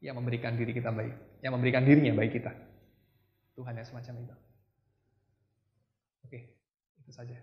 yang memberikan diri kita baik, yang memberikan dirinya baik kita. Tuhan yang semacam itu. Oke, itu saja.